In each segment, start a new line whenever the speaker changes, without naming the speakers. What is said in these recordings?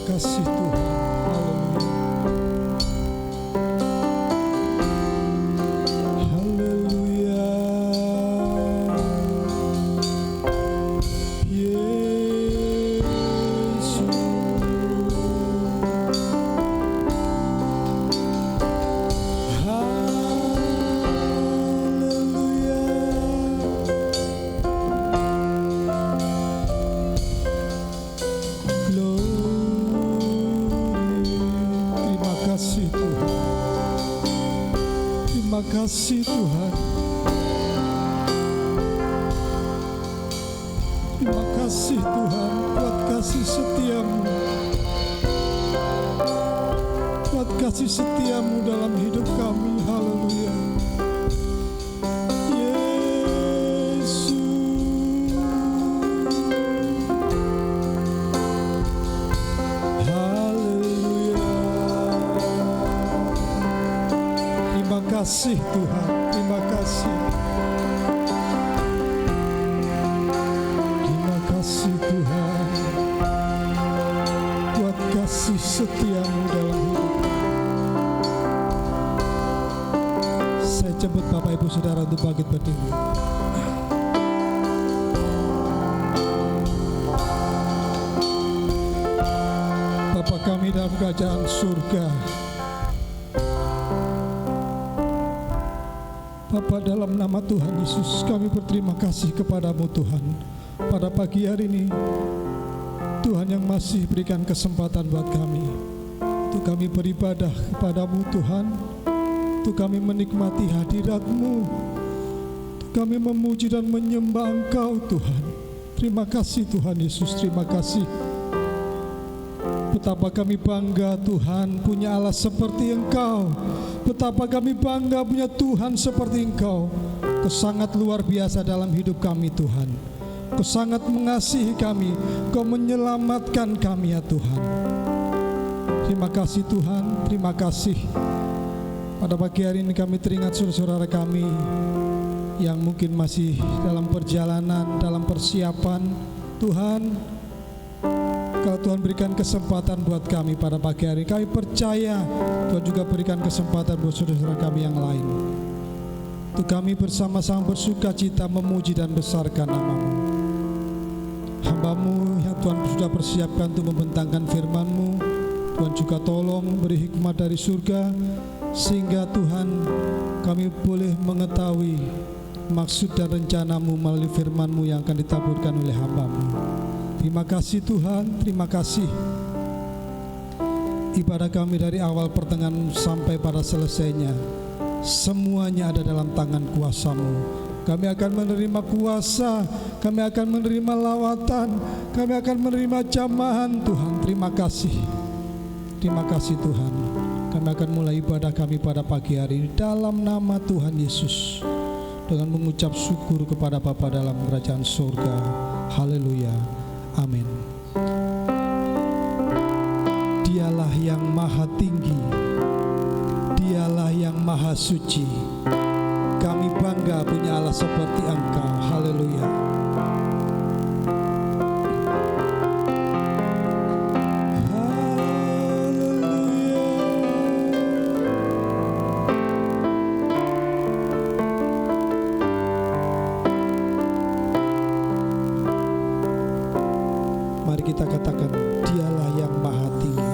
kasih Tuhan. Haleluya. Terima kasih Tuhan. Terima kasih Tuhan buat kasih setiamu, buat kasih setiamu dalam hidup kami. Haleluya. Terima kasih Tuhan, terima kasih. Terima kasih Tuhan buat kasih setiamu dalam hidup. Saya jemput Bapak Ibu Saudara untuk bangkit berdiri. Bapa kami dalam kerajaan surga, Bapa, dalam nama Tuhan Yesus kami berterima kasih kepadamu Tuhan. Pada pagi hari ini Tuhan yang masih berikan kesempatan buat kami untuk kami beribadah kepadamu Tuhan, untuk kami menikmati hadirat-Mu, untuk kami memuji dan menyembah Engkau Tuhan. Terima kasih Tuhan Yesus, terima kasih. Betapa kami bangga Tuhan punya Allah seperti Engkau. Betapa kami bangga punya Tuhan seperti Engkau. Kau sangat luar biasa dalam hidup kami Tuhan. Kau sangat mengasihi kami. Kau menyelamatkan kami ya Tuhan. Terima kasih Tuhan, terima kasih. Pada pagi hari ini kami teringat saudara-saudara kami yang mungkin masih dalam perjalanan, dalam persiapan. Tuhan, kalau Tuhan berikan kesempatan buat kami pada pagi hari, kami percaya Tuhan juga berikan kesempatan buat saudara-saudara kami yang lain. Untuk kami bersama-sama bersuka cita memuji dan besarkan nama-Mu. Hamba-Mu yang Tuhan sudah persiapkan untuk membentangkan firman-Mu, Tuhan juga tolong beri hikmat dari surga, sehingga Tuhan kami boleh mengetahui maksud dan rencana-Mu melalui firman-Mu yang akan ditaburkan oleh hamba-Mu. Terima kasih Tuhan, terima kasih. Ibadah kami dari awal pertengahan sampai pada selesainya, semuanya ada dalam tangan kuasa-Mu. Kami akan menerima kuasa, kami akan menerima lawatan, kami akan menerima jamahan Tuhan. Terima kasih. Terima kasih Tuhan. Kami akan mulai ibadah kami pada pagi hari ini dalam nama Tuhan Yesus, dengan mengucap syukur kepada Bapa dalam kerajaan surga. Haleluya. Amin. Dialah yang maha tinggi, Dialah yang maha suci. Kami bangga punya Allah seperti Engkau. Haleluya. Kita katakan, Dialah yang maha tinggi.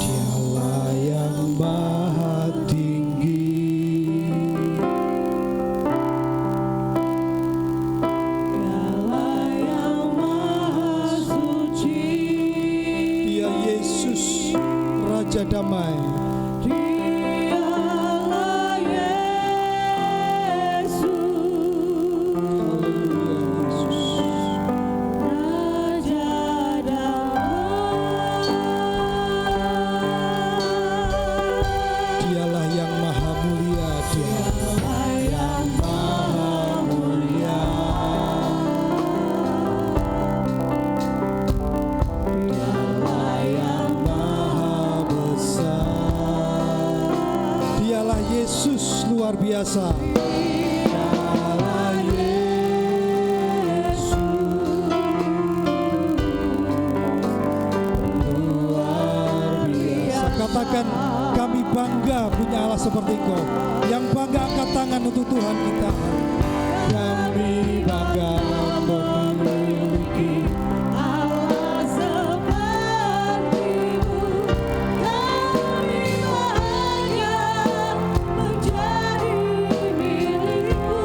Dialah yang maha tinggi. Dialah yang maha suci. Dia Yesus, Raja Damai. Yesus luar biasa. Luar katakan, kami bangga punya Allah seperti Engkau. Yang bangga angkat tangan untuk Tuhan kita. Kami bangga memiliki
Allah seperti-Mu. Kami bahagia menjadi milik-Mu.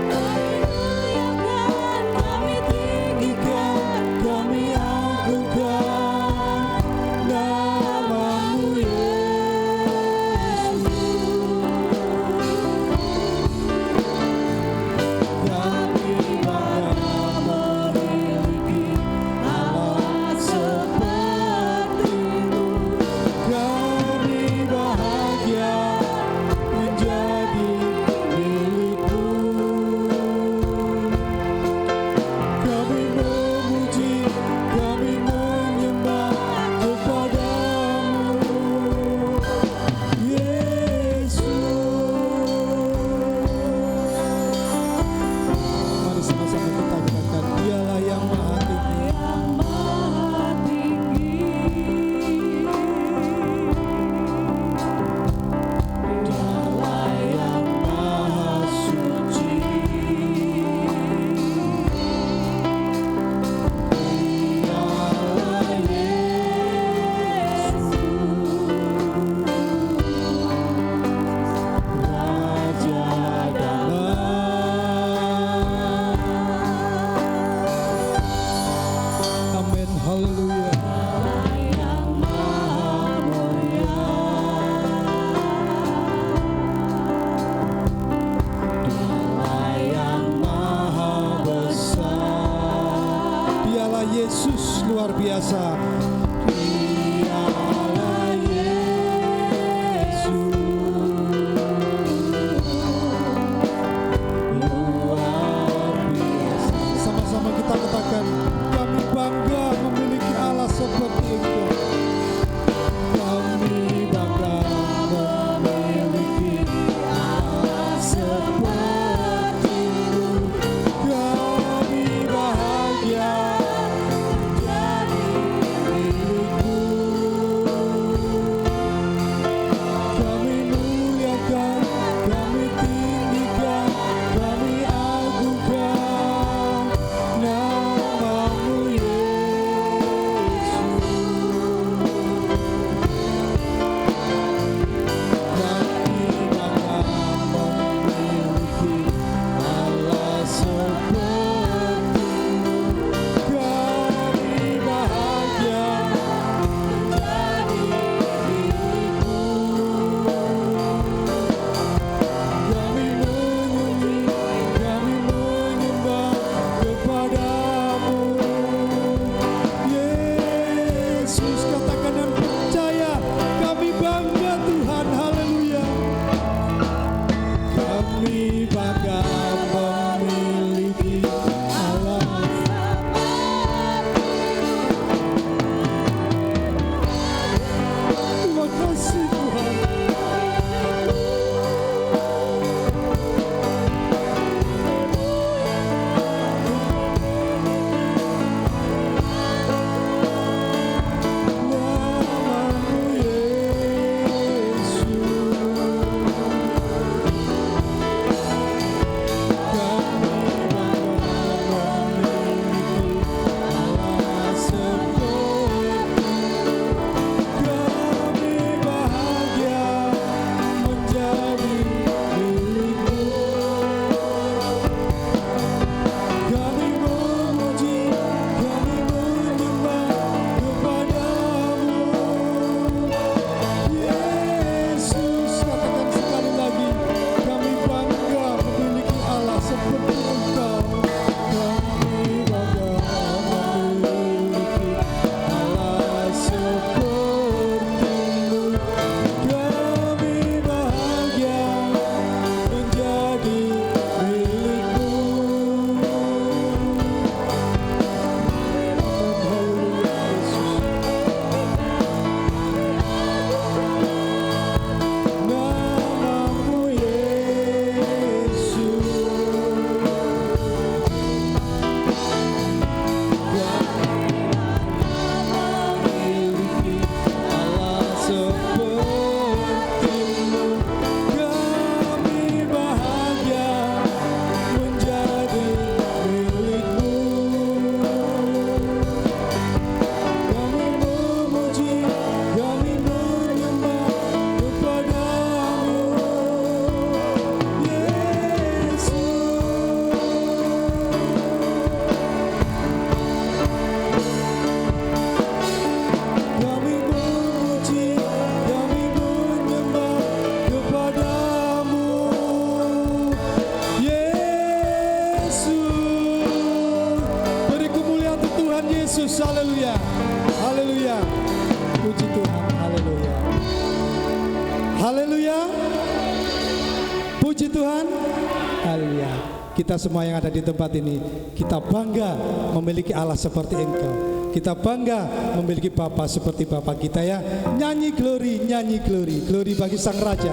Kami muliakan, kami tinggikan,
kami agungkan nama-Mu Yesus. Kami bangga memiliki Allah seperti-Mu. Kami bahagia menjadi milik-Mu. Kami memuji, kami menyembah kepada-Mu, Yesus. Mari sama-sama kita katakan, Dialah yang Maha Tinggi.
yang Maha Tinggi.
Dialah yang Maha Suci. Dialah Yesus, Raja damai. Amin, haleluya.
Yang Maha Mulia.
Dialah yang Maha Besar. Dialah Yesus luar biasa. Dialah Yesus luar biasa. Sama-sama kita katakan, kami bangga memiliki Allah seperti Engkau. Kami bangga memiliki Allah seperti-Mu. Kami bahagia menjadi milik-Mu. Yesus, haleluya. Haleluya. Puji Tuhan, haleluya. Haleluya. Puji Tuhan. Haleluya. Kita semua yang ada di tempat ini, kita bangga memiliki Allah seperti Engkau. Kita bangga memiliki Bapa seperti Bapa kita ya. Nyanyi glory, glory bagi Sang Raja.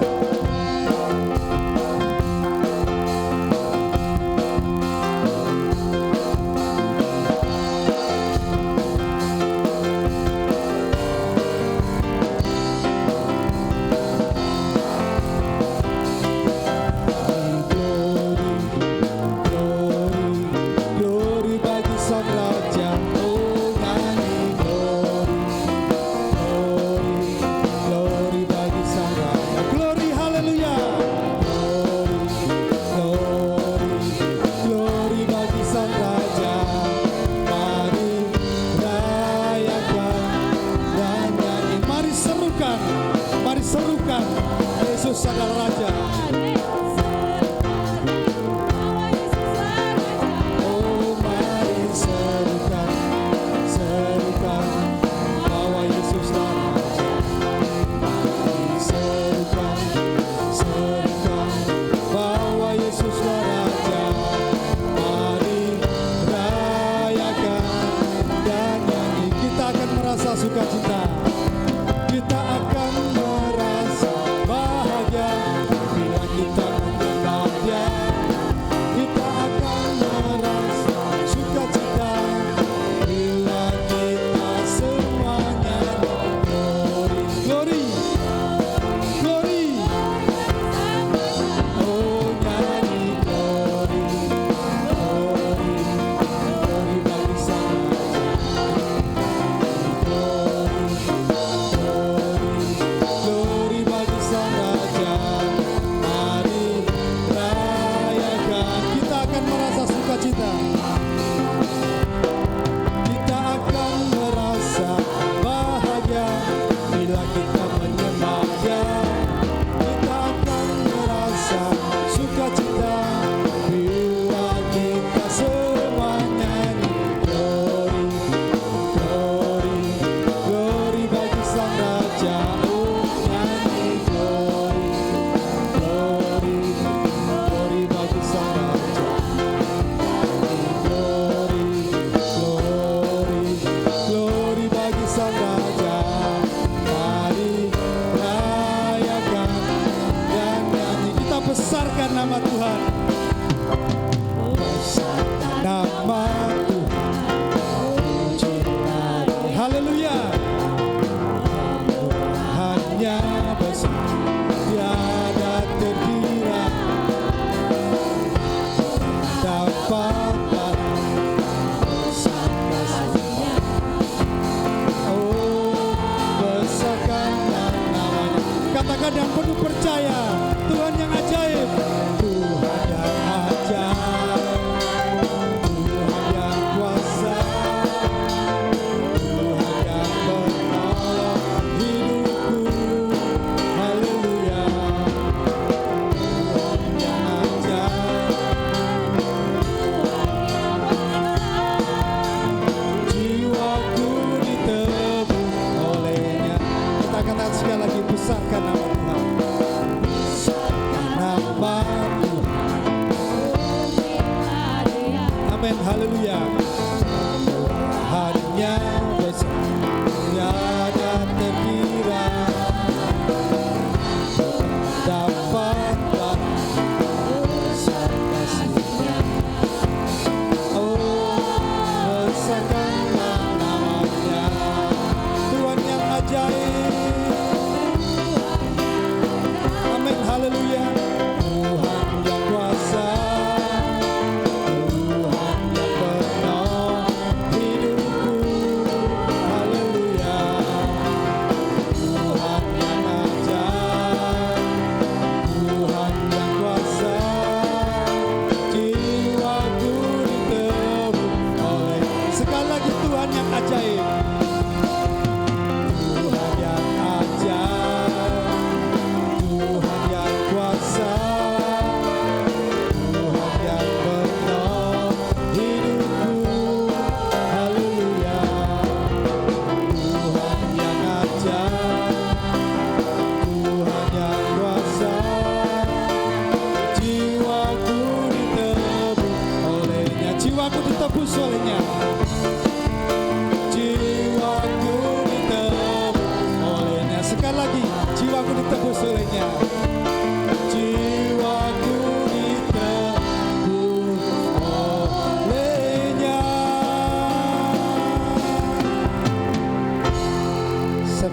Yesus adalah Raja. Oh, mari serukan, serukan bahwa Yesuslah Raja. Mari serukan, serukan bahwa Yesuslah Raja. Mari rayakan dan nyanyi. Kita akan merasa sukacita. Kita akan merasa bahagia bila kita mengenal Dia. Kita akan merasa sukacita bila kita semuanya glory, glory, glory. Oh, nyanyi glory, glory, glory bagi Sang Raja. Glory bagi Sang Raja. Mari rayakan. Kita akan merasa sukacita. Kita akan merasa bahagia bila kita menyembah Dia. Kita akan merasa sukacita bila kita semua nyanyi glory, glory, glory bagi Sang Raja. Oh, nyanyi glory, glory, glory bagi Sang Raja. Glory, glory, glory bagi Sang Raja. Mari rayakan dan nyanyi. Kita besarkan nama Tuhan. Besarkan nama Tuhan. Puji Tuhan. Haleluya. Hanya besar, tiada terkira, dapat besar kasih-Nya. Oh, besarkan namanya. Katakan yang penuh percaya, Tuhan yang ajaib, Tuhan yang ajaib, Tuhan yang kuasa, Tuhan yang menolong hidupku. Haleluya. Tuhan yang ajaib, jiwaku ditebus oleh-Nya. Kita katakan sekali lagi, besarkan nama Tuhan.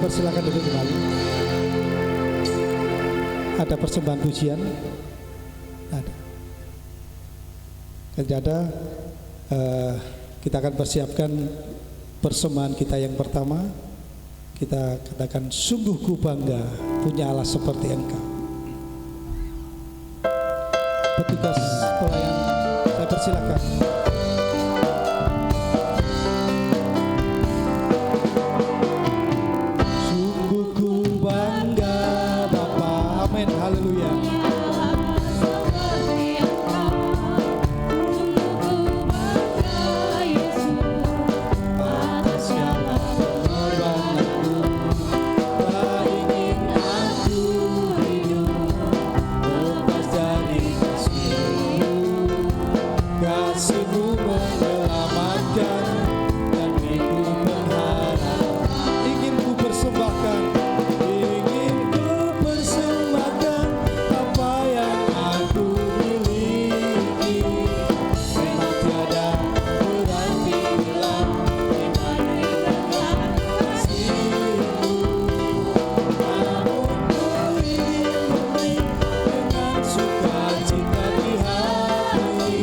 Persilakan duduk kembali. Ada persembahan pujian? Ada. Tidak ada. Kita akan persiapkan persembahan kita yang pertama. Kita katakan, sungguh ku bangga punya Allah seperti Engkau. Petugas pelayan, saya persilakan. Sungguh ku bangga Bapa, amin, haleluya. Kasih-Mu menyelamatkan dan Ku berharap. Ingin ku persembahkan apa yang aku miliki. Memang tiada berarti hilang dibandingkan kasih-Mu. Namun ku ingin memberi dengan sukacita di hati.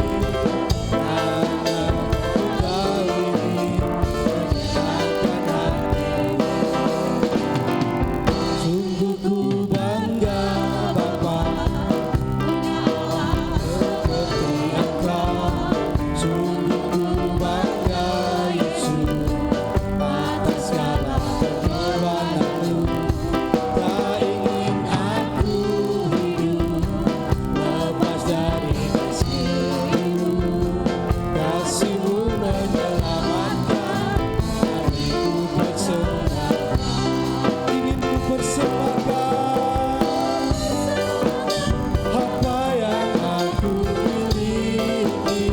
Sungguh ku bangga Bapa seperti Engkau. Sungguh ku bangga Yesus atas segala perjuangan-Mu. Tak ingin aku hidup lepas dari kasih-Mu. Kasih-Mu menyelamatkan, hatiku berserah. Ingin ku persembahkan apa yang aku miliki.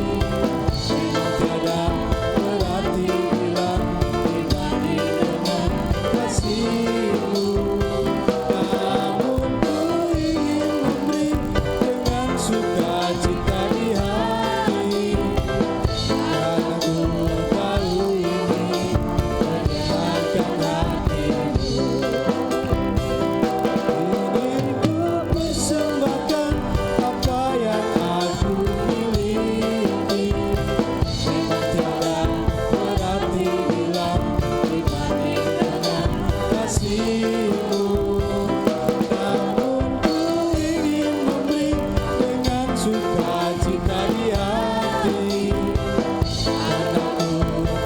Memang tiada berarti hilang dibanding dengan kasih-Mu. Namun ku ingin memberi dengan sukacita di hati. Karena ku tahu ini menyenangkan hati-Mu. Ingin ku persembahkan apa yang aku miliki. Memang tiada berarti hilang dibanding dengan kasih-Mu. Namun ku ingin memberi dengan sukacita di hati. Karena ku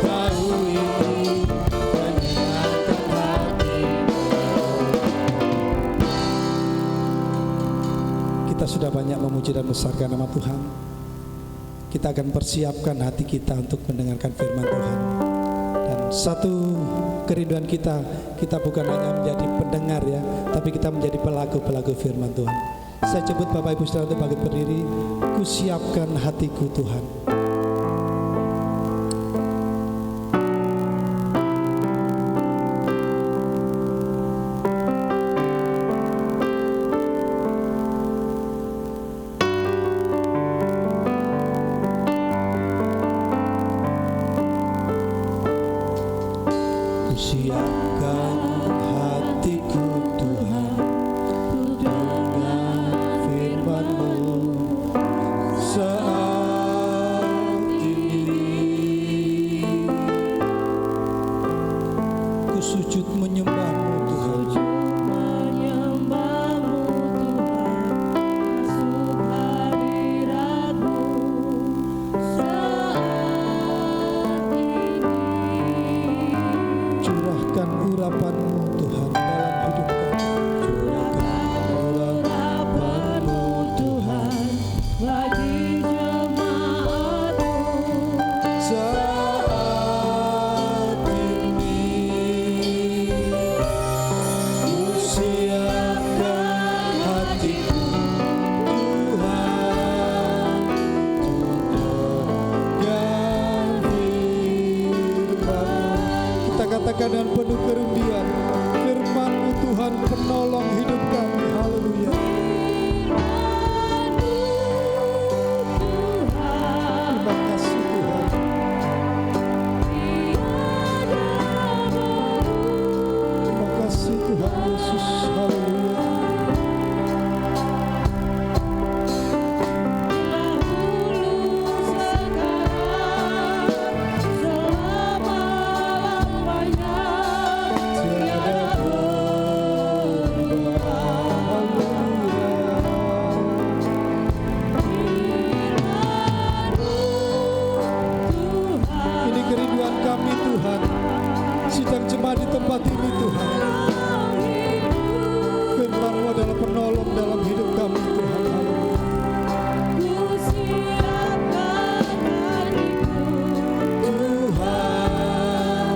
tahu ini menyenangkan hati-Mu. Kita sudah banyak memuji dan membesarkan nama Tuhan. Kita akan persiapkan hati kita untuk mendengarkan firman Tuhan. Dan satu kerinduan kita bukan hanya menjadi pendengar ya, tapi kita menjadi pelaku-pelaku firman Tuhan. Saya sebut Bapak Ibu Saudara untuk bangkit berdiri. Ku siapkan hatiku Tuhan. Ku siapkan hatiku Tuhan dengan firman-Mu saat ini. Ku sujud menyembah-Mu Tuhan. Curahkan urapan-Mu Tuhan dalam hidup kami. Curahkan urapan-Mu Tuhan
bagi jemaat-Mu.
saat ini. Ku siapkan hatiku Tuhan untuk dengar firman-Mu. Kita katakan dengan penuh kerendian, firman-Mu Tuhan penolong hidup kami. Haleluya. Terima kasih Tuhan. Terima kasih tempat ini Tuhan. Firman-Mu adalah penolong dalam hidup kami Tuhan.
Ku siapkan hatiku,
Tuhan,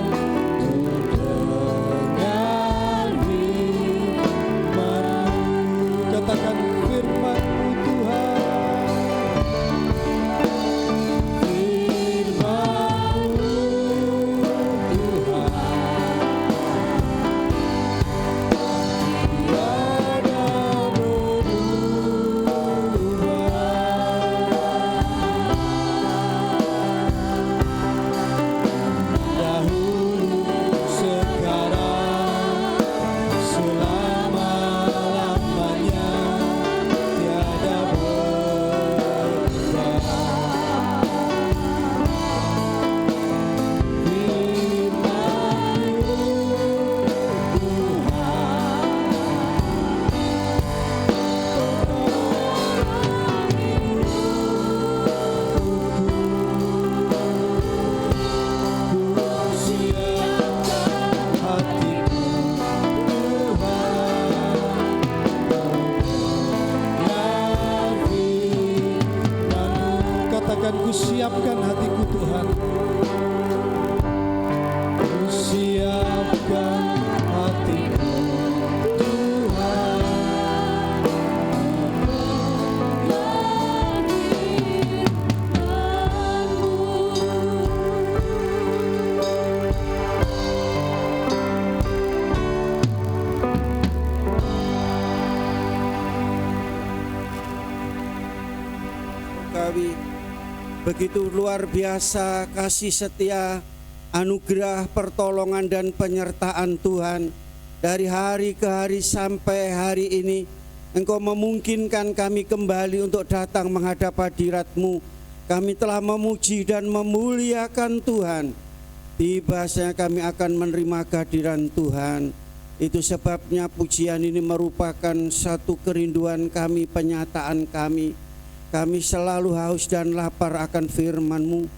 untuk dengar firman-Mu. Katakan firman-Mu Tuhan. Firman-Mu Tuhan. Tiada berubah. Dahulu, sekarang, selama-lamanya, tiada berubah. Firman-Mu katakan ku siapkan hatiku Tuhan. Ku siapkan hatiku Tuhan.
Kami begitu luar biasa kasih setia, anugerah, pertolongan dan penyertaan Tuhan dari hari ke hari sampai hari ini. Engkau memungkinkan kami kembali untuk datang menghadap hadirat-Mu. Kami telah memuji dan memuliakan Tuhan. Tiba saatnya kami akan menerima kehadiran Tuhan. Itu sebabnya pujian ini merupakan satu kerinduan kami, penyataan kami. Kami selalu haus dan lapar akan firman-Mu.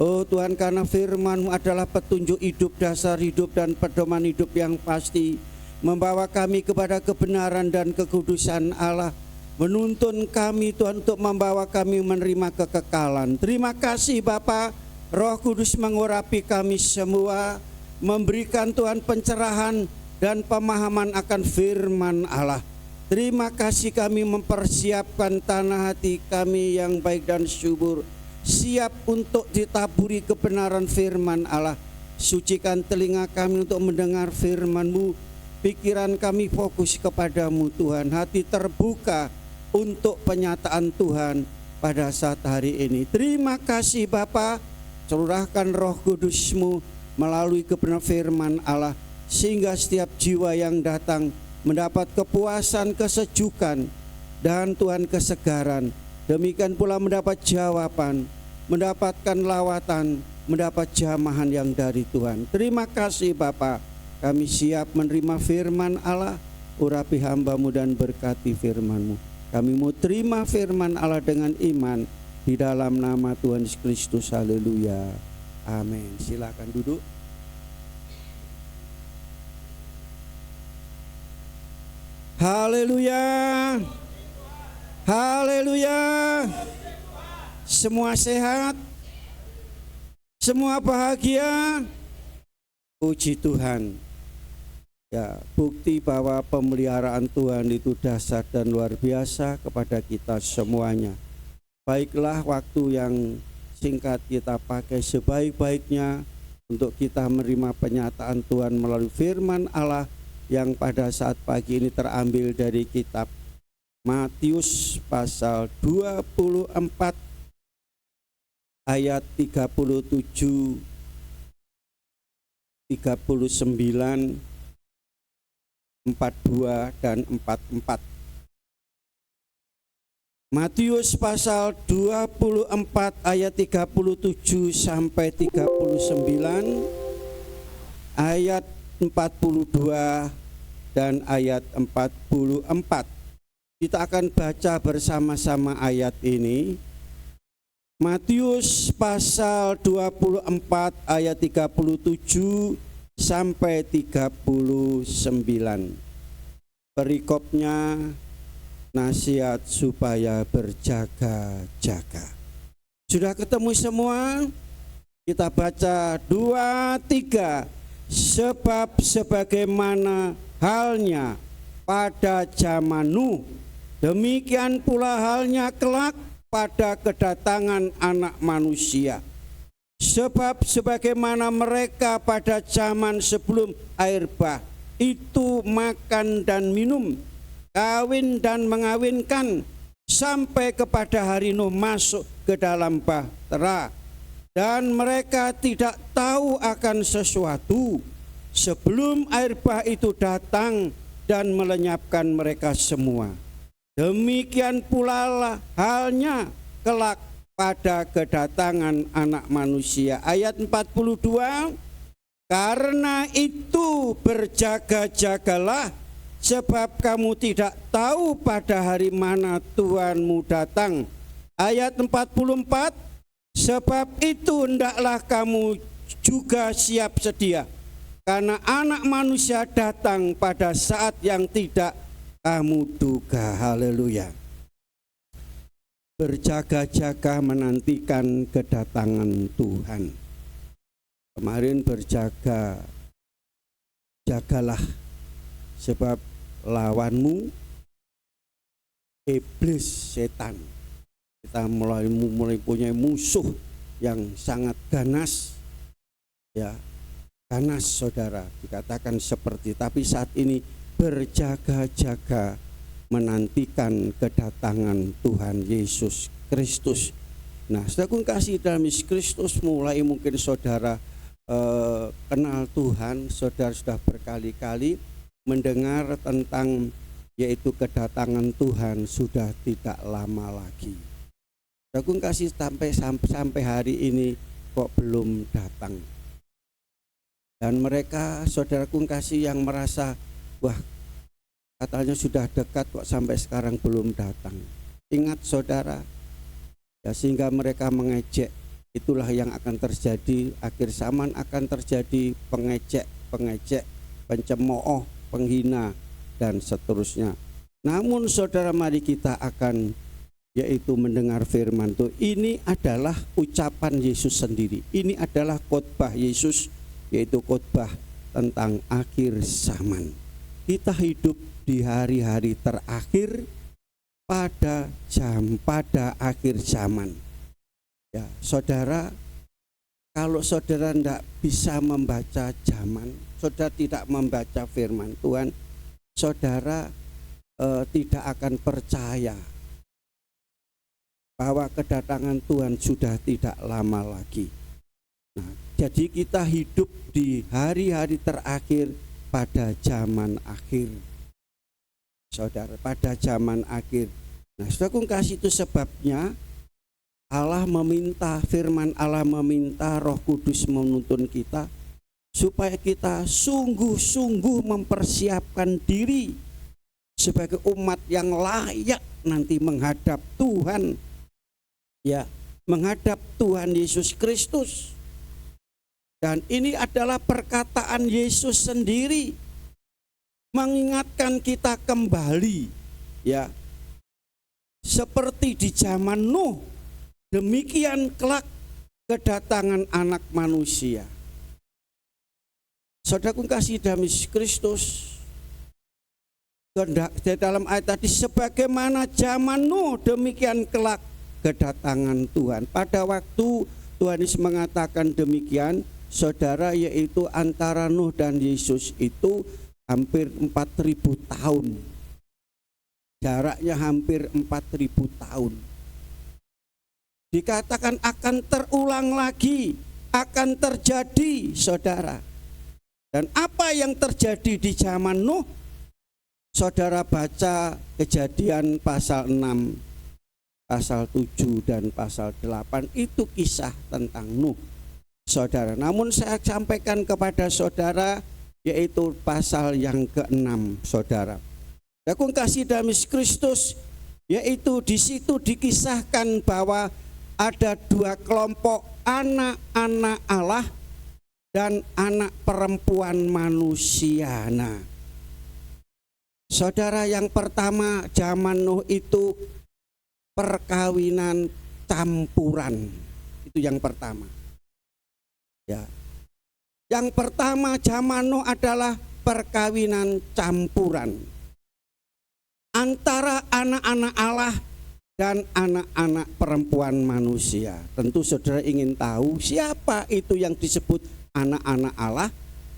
Oh Tuhan, karena firman-Mu adalah petunjuk hidup, dasar hidup dan pedoman hidup yang pasti, membawa kami kepada kebenaran dan kekudusan Allah, menuntun kami Tuhan untuk membawa kami menerima kekekalan. Terima kasih Bapa, Roh Kudus mengurapi kami semua, memberikan Tuhan pencerahan dan pemahaman akan firman Allah. Terima kasih kami mempersiapkan tanah hati kami yang baik dan subur, siap untuk ditaburi kebenaran firman Allah. Sucikan telinga kami untuk mendengar firman-Mu, pikiran kami fokus kepadamu Tuhan, hati terbuka untuk penyataan Tuhan pada saat hari ini. Terima kasih Bapa, curahkan Roh Kudus-Mu melalui kebenaran firman Allah, sehingga setiap jiwa yang datang mendapat kepuasan, kesejukan, dan Tuhan kesegaran. Demikian pula mendapat jawaban, mendapatkan lawatan, mendapat jamahan yang dari Tuhan. Terima kasih Bapa, kami siap menerima firman Allah. Urapi hamba-Mu dan berkati firman-Mu. Kami mau terima firman Allah dengan iman di dalam nama Tuhan Yesus Kristus. Haleluya. Amin. Silakan duduk. Haleluya. Haleluya. Semua sehat, semua bahagia. Puji Tuhan. Ya, bukti bahwa pemeliharaan Tuhan itu dahsyat dan luar biasa kepada kita semuanya. Baiklah waktu yang singkat kita pakai sebaik-baiknya untuk kita menerima penyataan Tuhan melalui firman Allah yang pada saat pagi ini terambil dari kitab Matius pasal 24 ayat 37, 39, 42 dan 44. Matius pasal 24 ayat 37 sampai 39, ayat 42 dan ayat 44. Kita akan baca bersama-sama ayat ini. Matius pasal 24 ayat 37 sampai 39. Perikopnya nasihat supaya berjaga-jaga. Sudah ketemu semua? Kita baca 2, 3. Sebab sebagaimana halnya pada zaman Nuh, demikian pula halnya kelak pada kedatangan Anak Manusia. Sebab sebagaimana mereka pada zaman sebelum air bah itu makan dan minum, kawin dan mengawinkan, sampai kepada hari Nuh masuk ke dalam bahtera. Dan mereka tidak tahu akan sesuatu sebelum air bah itu datang dan melenyapkan mereka semua. Demikian pula lah halnya kelak pada kedatangan Anak Manusia. Ayat 42, karena itu berjaga-jagalah, sebab kamu tidak tahu pada hari mana Tuhanmu datang. Ayat 44, sebab itu hendaklah kamu juga siap sedia, karena Anak Manusia datang pada saat yang tidak kamu duga. Haleluya. Berjaga-jaga menantikan kedatangan Tuhan. Kemarin berjaga, jagalah, sebab lawanmu iblis, setan. Kita mulai punya musuh yang sangat ganas, ya, ganas saudara, dikatakan seperti. Tapi saat ini berjaga-jaga menantikan kedatangan Tuhan Yesus Kristus. Nah, saudaraku kasih dalam Yesus Kristus, mulai mungkin saudara kenal Tuhan, saudara sudah berkali-kali mendengar tentang yaitu kedatangan Tuhan sudah tidak lama lagi. Saudaraku kasih sampai hari ini kok belum datang. Dan mereka saudaraku kasih yang merasa, wah, katanya sudah dekat kok sampai sekarang belum datang. Ingat saudara, ya, sehingga mereka mengejek. Itulah yang akan terjadi, akhir zaman akan terjadi pengejek, pencemooh, penghina, dan seterusnya. Namun saudara, mari kita akan yaitu mendengar firman Tuhan. Ini adalah ucapan Yesus sendiri. Ini adalah khotbah Yesus, yaitu khotbah tentang akhir zaman. Kita hidup di hari-hari terakhir pada akhir zaman. Ya, saudara, kalau saudara tidak bisa membaca zaman, saudara tidak membaca firman Tuhan, saudara tidak akan percaya bahwa kedatangan Tuhan sudah tidak lama lagi. Nah, jadi kita hidup di hari-hari terakhir pada zaman akhir. Saudara, pada zaman akhir. Nah, saudaraku kasih, itu sebabnya Allah meminta, firman Allah meminta, Roh Kudus menuntun kita supaya kita sungguh-sungguh mempersiapkan diri sebagai umat yang layak nanti menghadap Tuhan, ya, menghadap Tuhan Yesus Kristus. Dan ini adalah perkataan Yesus sendiri mengingatkan kita kembali, ya, seperti di zaman Nuh, demikian kelak kedatangan Anak Manusia. Saudaraku kasih dalam Yesus Kristus, di dalam ayat tadi, sebagaimana zaman Nuh demikian kelak kedatangan Tuhan. Pada waktu Tuhan Yesus mengatakan demikian, saudara, yaitu antara Nuh dan Yesus itu hampir 4.000 tahun. Jaraknya hampir 4.000 tahun. Dikatakan akan terulang lagi, akan terjadi, saudara. Dan apa yang terjadi di zaman Nuh? Saudara baca Kejadian pasal 6, pasal 7 dan pasal 8, itu kisah tentang Nuh, saudara. Namun saya sampaikan kepada saudara yaitu pasal yang ke-6, saudara. Aku kasih dalam Yesus Kristus, yaitu di situ dikisahkan bahwa ada dua kelompok anak-anak Allah dan anak perempuan manusia. Nah, saudara, yang pertama zaman Nuh itu perkawinan campuran. Itu yang pertama. Ya. Yang pertama zaman Nuh adalah perkawinan campuran antara anak-anak Allah dan anak-anak perempuan manusia. Tentu saudara ingin tahu siapa itu yang disebut anak-anak Allah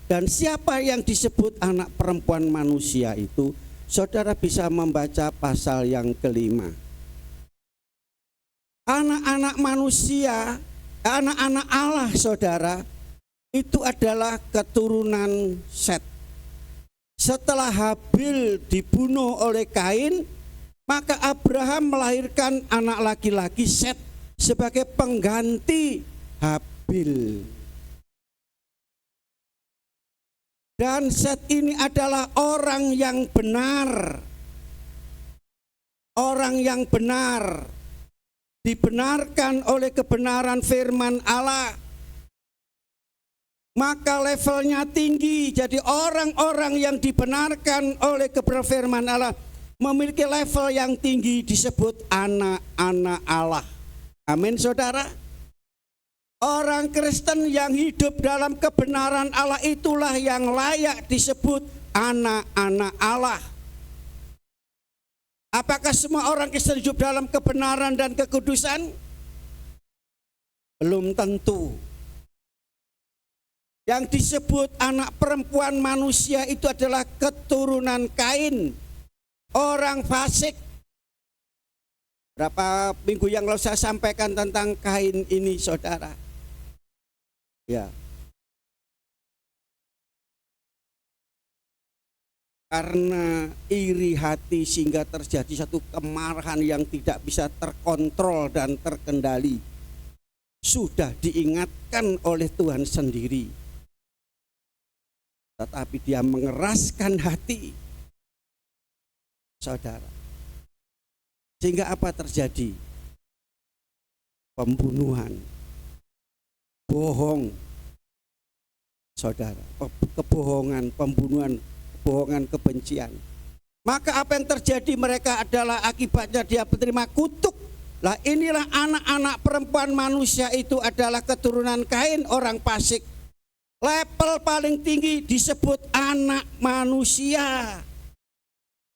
dan siapa yang disebut anak perempuan manusia itu. Saudara bisa membaca pasal yang kelima. Anak-anak manusia, anak-anak Allah, saudara, itu adalah keturunan Set. Setelah Habil dibunuh oleh Kain, maka Abraham melahirkan anak laki-laki Set sebagai pengganti Habil. Dan Set ini adalah orang yang benar. Orang yang benar, dibenarkan oleh kebenaran firman Allah. Maka levelnya tinggi. Jadi orang-orang yang dibenarkan oleh kebenaran firman Allah memiliki level yang tinggi, disebut anak-anak Allah. Amin, saudara. Orang Kristen yang hidup dalam kebenaran Allah itulah yang layak disebut anak-anak Allah. Apakah semua orang Kristen hidup dalam kebenaran dan kekudusan? Belum tentu. Yang disebut anak perempuan manusia itu adalah keturunan Kain, orang fasik. Berapa minggu yang lalu saya sampaikan tentang Kain ini, saudara. Ya. Karena iri hati sehingga terjadi satu kemarahan yang tidak bisa terkontrol dan terkendali. Sudah diingatkan oleh Tuhan sendiri. Tetapi dia mengeraskan hati, saudara. Sehingga apa terjadi? Pembunuhan, bohong, saudara, kebohongan, pembunuhan, kebohongan, kebencian. Maka apa yang terjadi mereka adalah akibatnya dia menerima kutuk. Lah inilah anak-anak perempuan manusia itu adalah keturunan Kain, orang fasik. Level paling tinggi disebut anak manusia,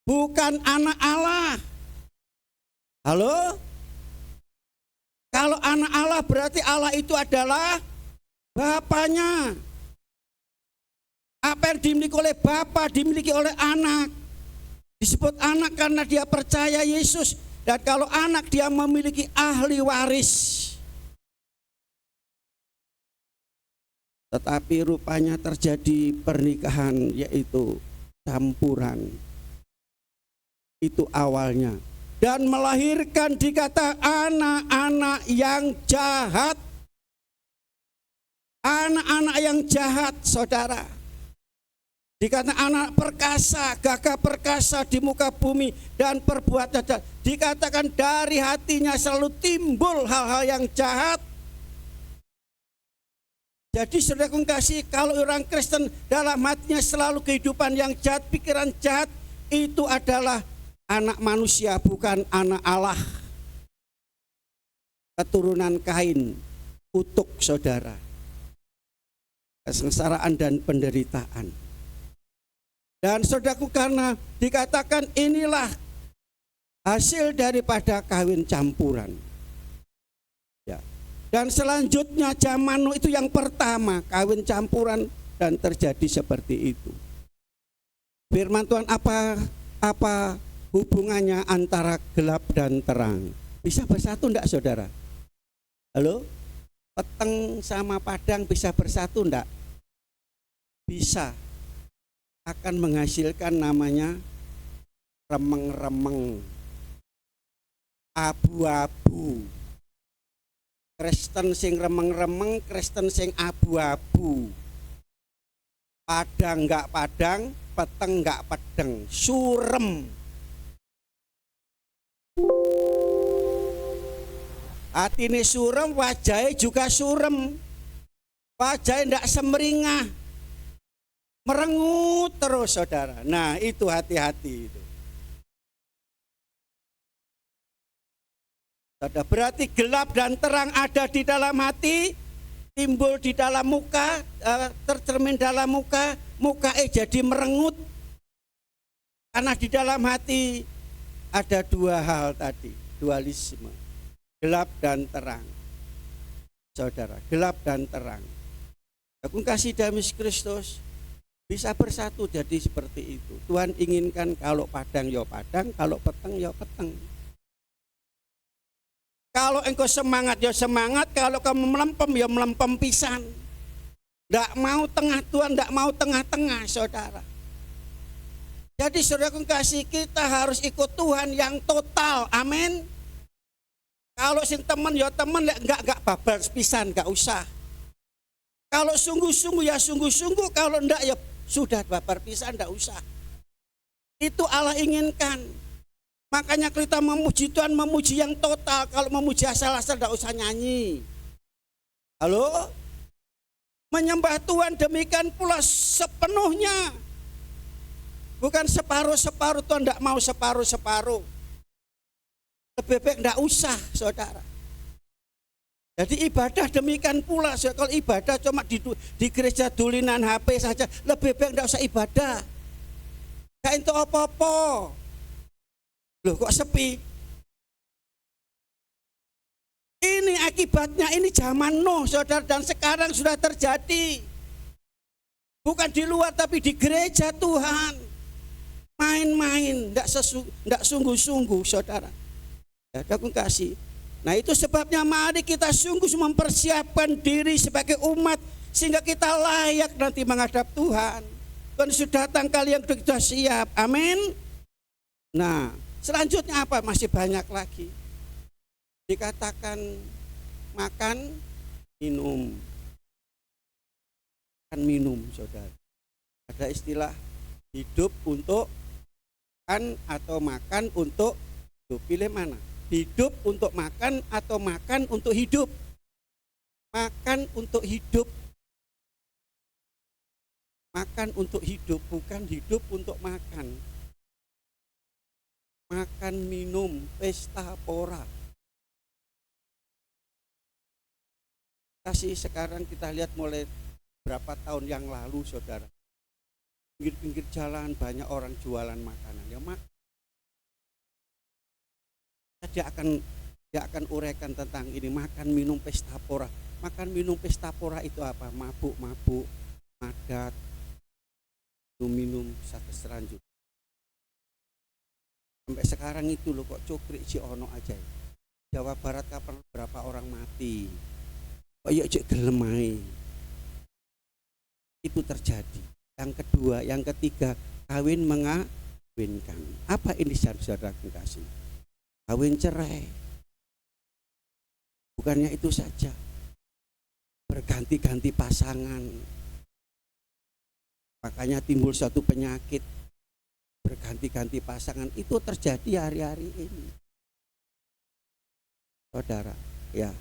bukan anak Allah. Halo? Kalau anak Allah berarti Allah itu adalah Bapaknya. Apa yang dimiliki oleh Bapa dimiliki oleh anak. Disebut anak karena dia percaya Yesus. Dan kalau anak dia memiliki ahli waris. Tetapi rupanya terjadi pernikahan, yaitu campuran. Itu awalnya. Dan melahirkan dikata anak-anak yang jahat. Anak-anak yang jahat, saudara. Dikata anak perkasa, gagah perkasa di muka bumi dan perbuatan jahat. Dikatakan dari hatinya selalu timbul hal-hal yang jahat. Jadi saudara kasih, kalau orang Kristen dalam hatinya selalu kehidupan yang jahat, pikiran jahat, itu adalah anak manusia, bukan anak Allah. Keturunan Kain, kutuk, saudara. Kesengsaraan dan penderitaan. Dan saudaraku, karena dikatakan inilah hasil daripada kawin campuran. Ya. Dan selanjutnya zaman Nuh itu yang pertama, kawin campuran dan terjadi seperti itu. Firman Tuhan apa hubungannya antara gelap dan terang? Bisa bersatu enggak, saudara? Halo? Peteng sama padang bisa bersatu enggak? Bisa. Akan menghasilkan namanya remeng-remeng, abu-abu. Kristen sing remeng-remeng, Kristen sing abu-abu. Padang enggak padang, peteng enggak pedeng, surem. Atine surem, wajahnya juga surem. wajahnya tidak semeringah, merengut terus saudara. Nah itu hati-hati itu. Saudara, berarti gelap dan terang ada di dalam hati, timbul di dalam muka, tercermin dalam muka, jadi merengut. Karena di dalam hati ada dua hal tadi, dualisme, gelap dan terang. Saudara, gelap dan terang. Aku kasih damai Kristus bisa bersatu jadi seperti itu. Tuhan inginkan kalau padang ya padang, kalau peteng ya peteng. Kalau engkau semangat ya semangat, kalau kamu melempem ya melempem pisan. Tidak mau tengah, Tuhan tidak mau tengah-tengah saudara. Jadi saudara kasih, kita harus ikut Tuhan yang total, amin. Kalau sing temen ya temen, enggak babal pisan, enggak usah. Kalau sungguh-sungguh ya sungguh-sungguh, kalau enggak ya sudah babar pisan, enggak usah. Itu Allah inginkan. Makanya kita memuji Tuhan, memuji yang total. Kalau memuji asal-asal enggak usah nyanyi. Halo? Menyembah Tuhan demikian pula sepenuhnya. Bukan separuh-separuh, Tuhan enggak mau separuh-separuh. Lebih baik enggak usah saudara. Jadi ibadah demikian pula. Kalau ibadah cuma di gereja dulinan HP saja, lebih baik enggak usah ibadah. Enggak itu apa-apa. Loh kok sepi? Ini akibatnya, ini zaman Nuh saudara, dan sekarang sudah terjadi. Bukan di luar tapi di gereja Tuhan. Main-main, enggak sungguh-sungguh saudara. Ya, aku kasih. Nah itu sebabnya mari kita sungguh mempersiapkan diri sebagai umat sehingga kita layak nanti menghadap Tuhan. Tuhan sudah datang, kalian sudah siap, amin. Nah selanjutnya apa? Masih banyak lagi. Dikatakan makan, minum. Makan, minum saudara. Ada istilah hidup untuk makan atau makan untuk hidup. Pilih mana? Hidup untuk makan atau makan untuk hidup? Makan untuk hidup. Makan untuk hidup, bukan hidup untuk makan. Makan, minum, pesta pora. Kasih sekarang kita lihat mulai berapa tahun yang lalu saudara. Pinggir-pinggir jalan banyak orang jualan makanan. Ya Dia akan uraikan tentang ini, makan minum pesta pora. Makan minum pesta pora itu apa? Mabuk, madat, minum satu seranjut. Sampai sekarang itu loh kok cokrik si ono aja. Jawa Barat kapan berapa orang mati? Kok yuk cek gelemai. Itu terjadi. Yang kedua, yang ketiga, kawin mengawinkan. Apa ini saudara kasih? Kawin cerai. Bukannya itu saja, berganti-ganti pasangan. Makanya timbul suatu penyakit, berganti-ganti pasangan. Itu terjadi hari-hari ini saudara. Ya,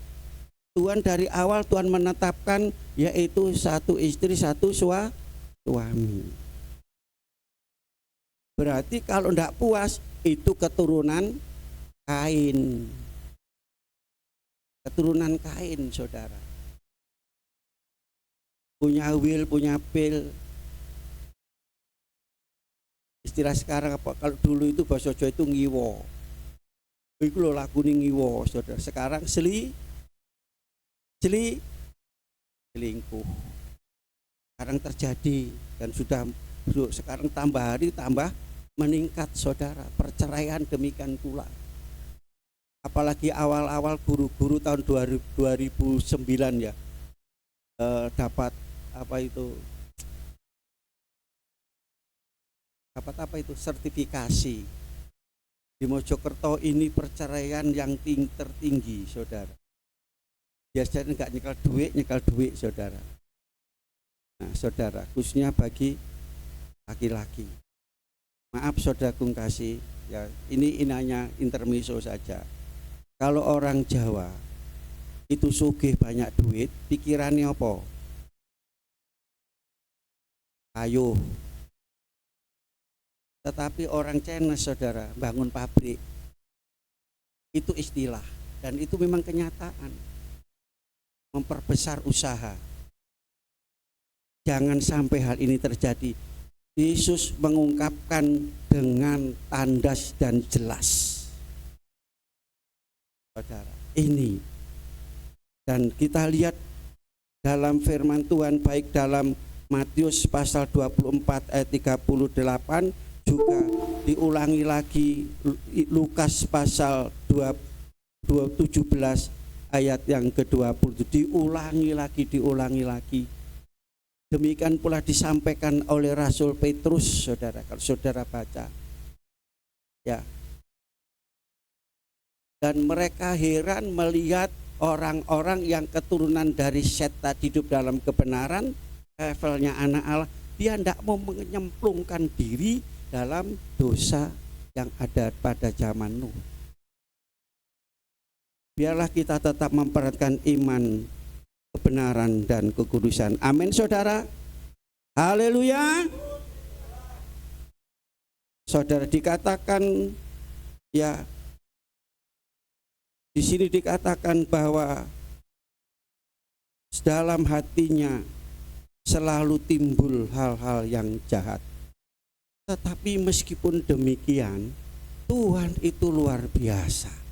Tuhan dari awal Tuhan menetapkan yaitu satu istri satu suami. Berarti kalau tidak puas itu keturunan Kain. Keturunan Kain saudara. Punya will, punya pil. Istilah sekarang apa? Kalau dulu itu bahasa Jawa itu ngiwo. Itu loh lagu ngiwo saudara. Sekarang selingkuh. Sekarang terjadi dan sudah sekarang tambah hari tambah meningkat saudara. Perceraian demikian pula. Apalagi awal-awal guru-guru tahun 2009 ya dapat apa itu sertifikasi di Mojokerto ini perceraian yang tertinggi saudara. Biasanya enggak nyekel duit saudara. Nah saudara, khususnya bagi laki-laki. Maaf saudaraku kasih ya, ini hanya intermezzo saja. Kalau orang Jawa itu sugih banyak duit, pikirannya apa? Ayo. Tetapi orang Chinese, saudara, bangun pabrik. Itu istilah. Dan itu memang kenyataan. Memperbesar usaha. Jangan sampai hal ini terjadi. Yesus mengungkapkan dengan tandas dan jelas. Saudara, ini. Dan kita lihat dalam firman Tuhan, baik dalam Matius pasal 24 ayat 38, juga diulangi lagi Lukas pasal 17 ayat yang ke-20, diulangi lagi. Demikian pula disampaikan oleh Rasul Petrus, saudara, kalau saudara baca. Ya. Dan mereka heran melihat orang-orang yang keturunan dari Set tadi hidup dalam kebenaran, levelnya anak Allah, dia tidak mau menyemplungkan diri dalam dosa yang ada pada zaman Nuh. Biarlah kita tetap memperhatikan iman, kebenaran, dan kekudusan. Amin, saudara. Haleluya. Saudara, dikatakan, ya, di sini dikatakan bahwa dalam hatinya selalu timbul hal-hal yang jahat. Tetapi meskipun demikian, Tuhan itu luar biasa.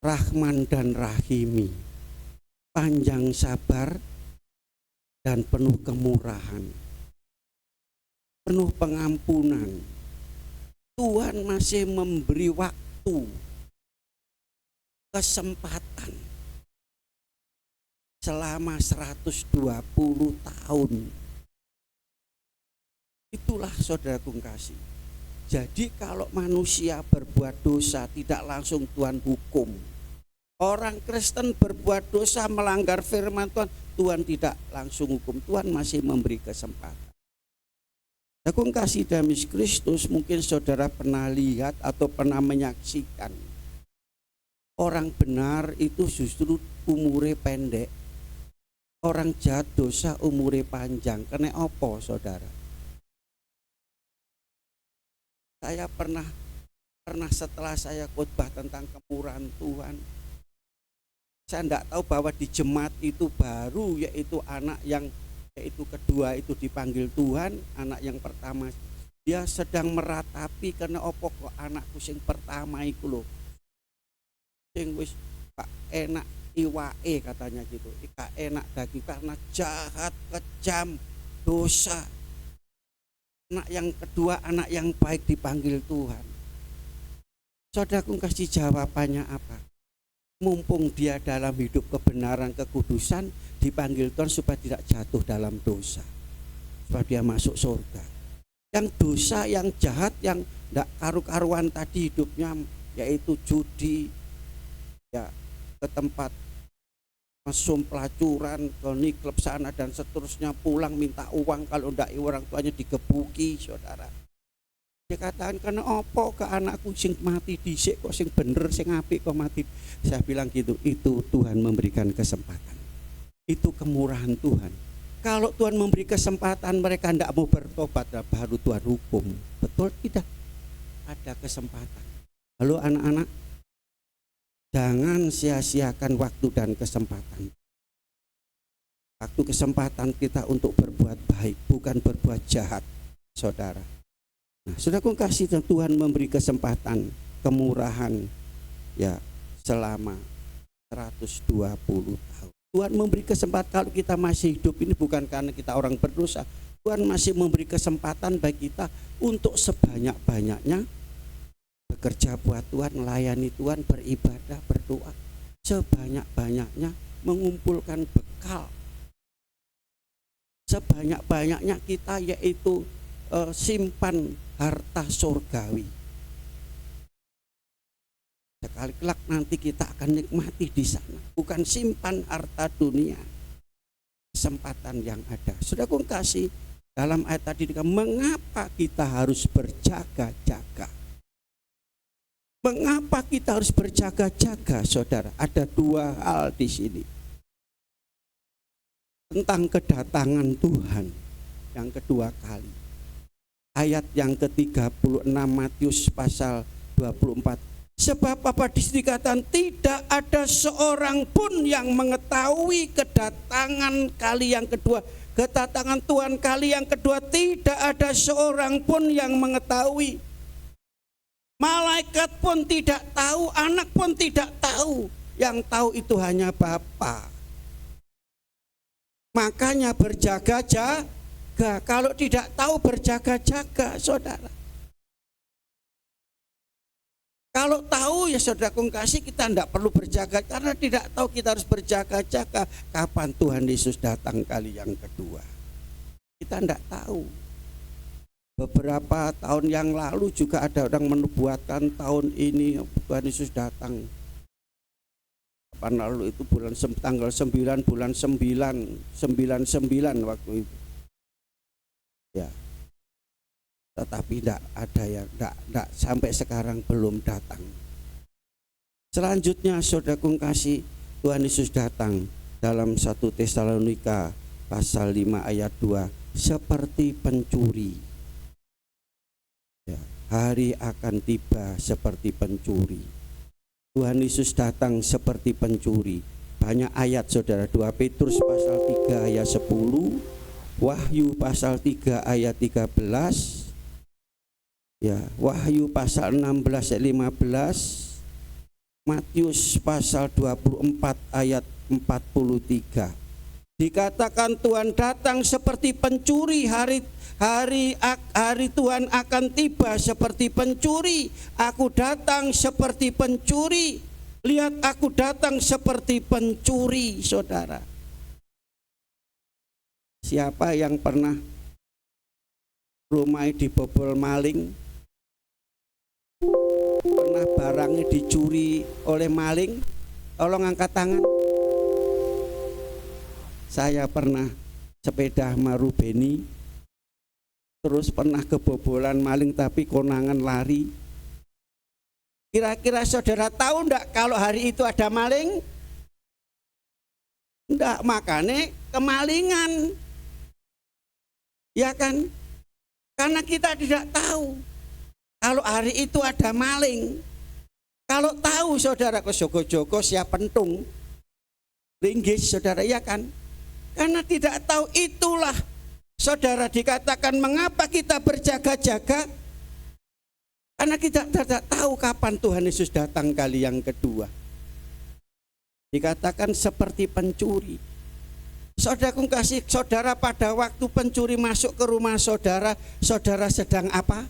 Rahman dan Rahimi, panjang sabar dan penuh kemurahan, penuh pengampunan. Tuhan masih memberi waktu, kesempatan selama 120 tahun. Itulah saudaraku kasih. Jadi kalau manusia berbuat dosa tidak langsung Tuhan hukum. Orang Kristen berbuat dosa melanggar firman Tuhan, Tuhan tidak langsung hukum. Tuhan masih memberi kesempatan. Saudaraku kasih dalam Kristus, mungkin saudara pernah lihat atau pernah menyaksikan orang benar itu justru umurnya pendek. Orang jahat dosa umurnya panjang. Karena apa, saudara? Saya pernah setelah saya khotbah tentang kemurahan Tuhan, saya tidak tahu bahwa di jemaat itu baru, yaitu anak yang yaitu kedua itu dipanggil Tuhan, anak yang pertama dia sedang meratapi karena opo kok anakku sing pertama iku lho sing wis gak enak iwae katanya gitu, gak enak daging karena jahat, kejam, dosa. Anak yang kedua, anak yang baik dipanggil Tuhan. Saudaraku kasih jawabannya apa? Mumpung dia dalam hidup kebenaran, kekudusan, dipanggil Tuhan supaya tidak jatuh dalam dosa, supaya dia masuk surga. Yang dosa, yang jahat, yang tidak karu-karuan tadi hidupnya, yaitu judi, ya, ke tempat mesum, pelacuran, ke klub sana dan seterusnya, pulang minta uang, kalau tidak orang tuanya digebuki, saudara. Dia katakan, karena opo ke anakku sing mati dhisik kok sing bener sing apik kok mati. Saya bilang gitu, itu Tuhan memberikan kesempatan. Itu kemurahan Tuhan. Kalau Tuhan memberi kesempatan mereka tidak mau bertobat, baru Tuhan hukum. Betul tidak? Ada kesempatan. Halo anak-anak, jangan sia-siakan waktu dan kesempatan. Waktu kesempatan kita untuk berbuat baik, bukan berbuat jahat, saudara. Nah, saudaraku kasih Tuhan memberi kesempatan, kemurahan, ya, selama 120 tahun. Tuhan memberi kesempatan kalau kita masih hidup ini bukan karena kita orang berdosa. Tuhan masih memberi kesempatan bagi kita untuk sebanyak-banyaknya bekerja buat Tuhan, melayani Tuhan, beribadah, berdoa. Sebanyak-banyaknya mengumpulkan bekal. Sebanyak-banyaknya kita yaitu simpan harta surgawi. Sekali kelak nanti kita akan nikmati di sana, bukan simpan harta dunia. Kesempatan yang ada. Saudaraku kasih, dalam ayat tadi mengapa kita harus berjaga-jaga? Mengapa kita harus berjaga-jaga, saudara? Ada dua hal di sini. tentang kedatangan Tuhan yang kedua kali. Ayat yang ke-36 Matius pasal 24. Sebab apa dikatakan tidak ada seorang pun yang mengetahui kedatangan kali yang kedua. Kedatangan Tuhan kali yang kedua tidak ada seorang pun yang mengetahui. Malaikat pun tidak tahu, anak pun tidak tahu. Yang tahu itu hanya Bapa. Makanya berjaga-jaga. Kalau tidak tahu berjaga-jaga, saudara. Kalau tahu ya saudaraku kasih, kita tidak perlu berjaga. Karena tidak tahu kita harus berjaga-jaga kapan Tuhan Yesus datang kali yang kedua. Kita tidak tahu. Beberapa tahun yang lalu juga ada orang menubuatkan tahun ini Tuhan Yesus datang. Kapan lalu itu tanggal 9 bulan 9 waktu itu. Ya. Tetapi tidak ada yang tidak sampai sekarang belum datang. Selanjutnya saudaraku kasih, Tuhan Yesus datang dalam 1 Tesalonika pasal 5 ayat 2 seperti pencuri. Ya, hari akan tiba seperti pencuri. Tuhan Yesus datang seperti pencuri. Banyak ayat saudara, 2 Petrus pasal 3 ayat 10, Wahyu pasal 3 ayat 13, ya, Wahyu pasal 16 ayat 15, Matius pasal 24 ayat 43. Dikatakan Tuhan datang seperti pencuri, hari Tuhan akan tiba seperti pencuri. Aku datang seperti pencuri. Lihat, aku datang seperti pencuri, saudara. Siapa yang pernah rumahnya dibobol maling? Pernah barangnya dicuri oleh maling? Tolong angkat tangan. Saya pernah sepeda Marubeni, terus pernah kebobolan maling tapi konangan lari. Kira-kira saudara tahu enggak kalau hari itu ada maling? Enggak, makanya kemalingan. Ya kan? Karena kita tidak tahu kalau hari itu ada maling. Kalau tahu saudara ke Jogo-jogo siap pentung linggis saudara, ya kan? Karena tidak tahu, itulah saudara dikatakan mengapa kita berjaga-jaga. Karena kita tidak tahu kapan Tuhan Yesus datang kali yang kedua. Dikatakan seperti pencuri. Saudara kasih, saudara pada waktu pencuri masuk ke rumah saudara, saudara sedang apa?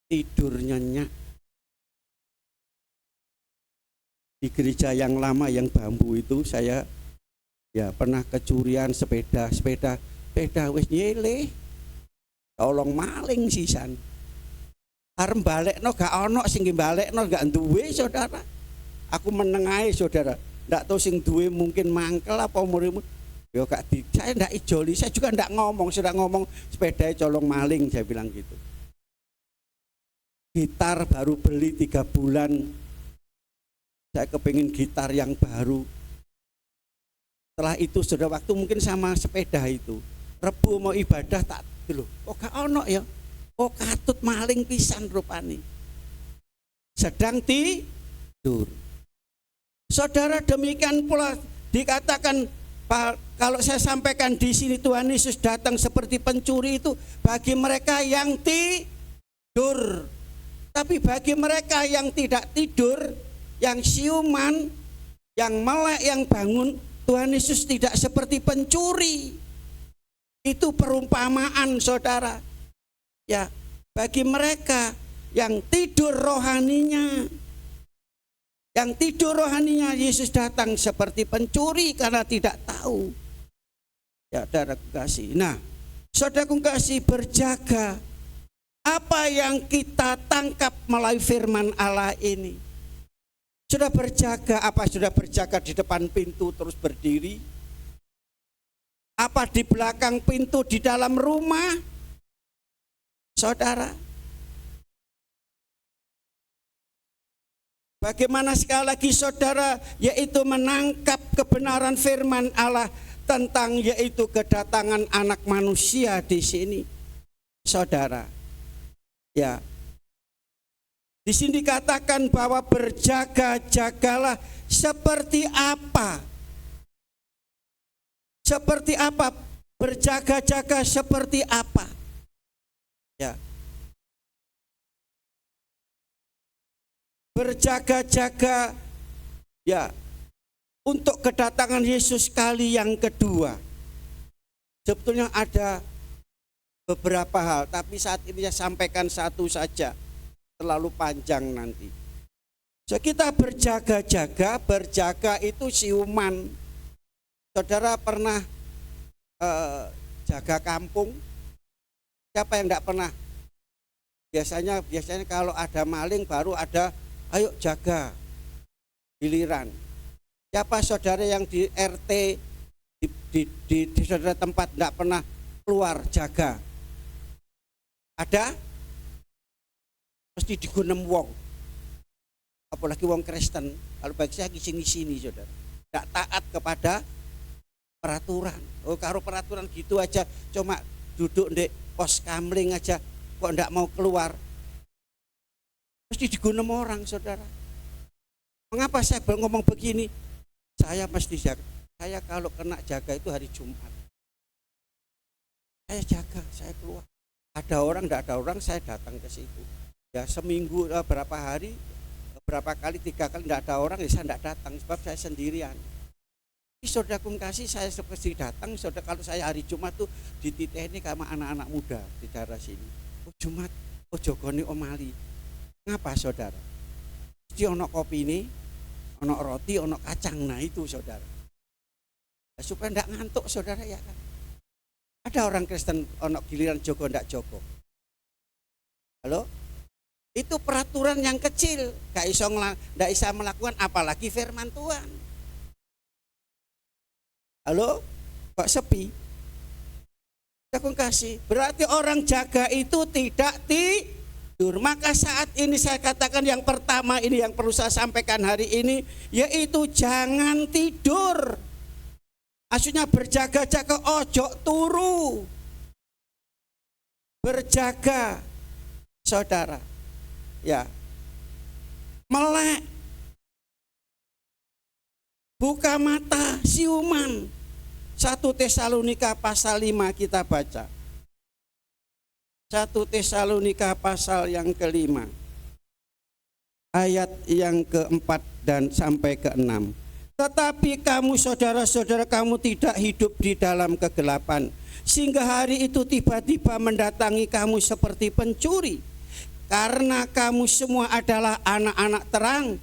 Tidur nyenyak. Di gereja yang lama yang bambu itu saya ya pernah kecurian sepeda wis nyele. Tolong maling sisan. Arep balekno gak ono sing balekno, gak duwe saudara. Aku menengahi saudara. Ndak tahu sing duwe mungkin mangkel apa umur-umur. Ya gak di, saya ndak ijoli, saya juga ndak ngomong, sudah ngomong sepeda colong maling, saya bilang gitu. Gitar baru beli 3 bulan. Saya kepingin gitar yang baru. Setelah itu sudah waktu mungkin sama sepeda itu. Rebu mau ibadah tak dulu. Oh gak ono ya. Oh katut maling pisan rupani. Sedang tidur. Saudara, demikian pula dikatakan kalau saya sampaikan di sini Tuhan Yesus datang seperti pencuri itu bagi mereka yang tidur. Tapi bagi mereka yang tidak tidur, yang siuman, yang melek, yang bangun, Tuhan Yesus tidak seperti pencuri. Itu perumpamaan saudara. Ya, bagi mereka yang tidur rohaninya, Yesus datang seperti pencuri karena tidak tahu. Ya, saudaraku kasih. Nah, saudaraku kasih, berjaga. Apa yang kita tangkap melalui firman Allah ini? Sudah berjaga, apa sudah berjaga di depan pintu terus berdiri? Apa di belakang pintu di dalam rumah? Saudara, Bagaimana sekali lagi saudara, yaitu menangkap kebenaran firman Allah tentang yaitu kedatangan anak manusia di sini. Saudara, ya. Di sini dikatakan bahwa berjaga-jagalah seperti apa? Seperti apa? Berjaga-jaga seperti apa? Ya. Berjaga-jaga ya untuk kedatangan Yesus kali yang kedua. Sebetulnya ada beberapa hal, tapi saat ini saya sampaikan satu saja, terlalu panjang nanti. So, kita berjaga-jaga, berjaga itu siuman. Saudara pernah jaga kampung? Siapa yang enggak pernah? Biasanya kalau ada maling baru ada ayo jaga, giliran. Siapa saudara yang di RT di saudara tempat enggak pernah keluar jaga? Ada? Mesti digunem wong. Apalagi wong Kristen. Kalau bagi saya di sini saudara, enggak taat kepada peraturan. Oh, karo peraturan gitu aja, cuma duduk di pos kamling aja kok enggak mau keluar. Mesti digunem orang, saudara. Mengapa saya ngomong begini? Saya mesti jaga. Saya kalau kena jaga itu hari Jumat. Saya jaga, saya keluar. Ada orang, enggak ada orang, saya datang ke situ. Ya seminggu berapa hari, berapa kali, 3 kali enggak ada orang, ya saya enggak datang sebab saya sendirian. Saudara kasih, saya seperti datang. Saudara, kalau saya hari Jumat tuh dititeni sama anak-anak muda di daerah sini. Oh Jumat, oh jogone omali. Ngapa saudara? Mesti ono kopi ini, ono roti, ono kacang. Nah itu saudara. Supaya enggak ngantuk saudara ya kan. Ada orang Kristen ono giliran jogo enggak jogo. Halo? Itu peraturan yang kecil, enggak bisa melakukan apalagi firman Tuhan. Halo? Kok sepi? Aku kasih. Berarti orang jaga itu tidak tidur. Maka saat ini saya katakan yang pertama ini yang perlu saya sampaikan hari ini, yaitu jangan tidur. Maksudnya berjaga-jaga, ojo turu. Berjaga, saudara. Ya. Melek. Buka mata, siuman. 1 Tesalonika pasal 5 kita baca. 1 Tesalonika pasal yang ke-5. Ayat yang ke-4 dan sampai ke-6. Tetapi kamu saudara-saudara, kamu tidak hidup di dalam kegelapan, sehingga hari itu tiba-tiba mendatangi kamu seperti pencuri. Karena kamu semua adalah anak-anak terang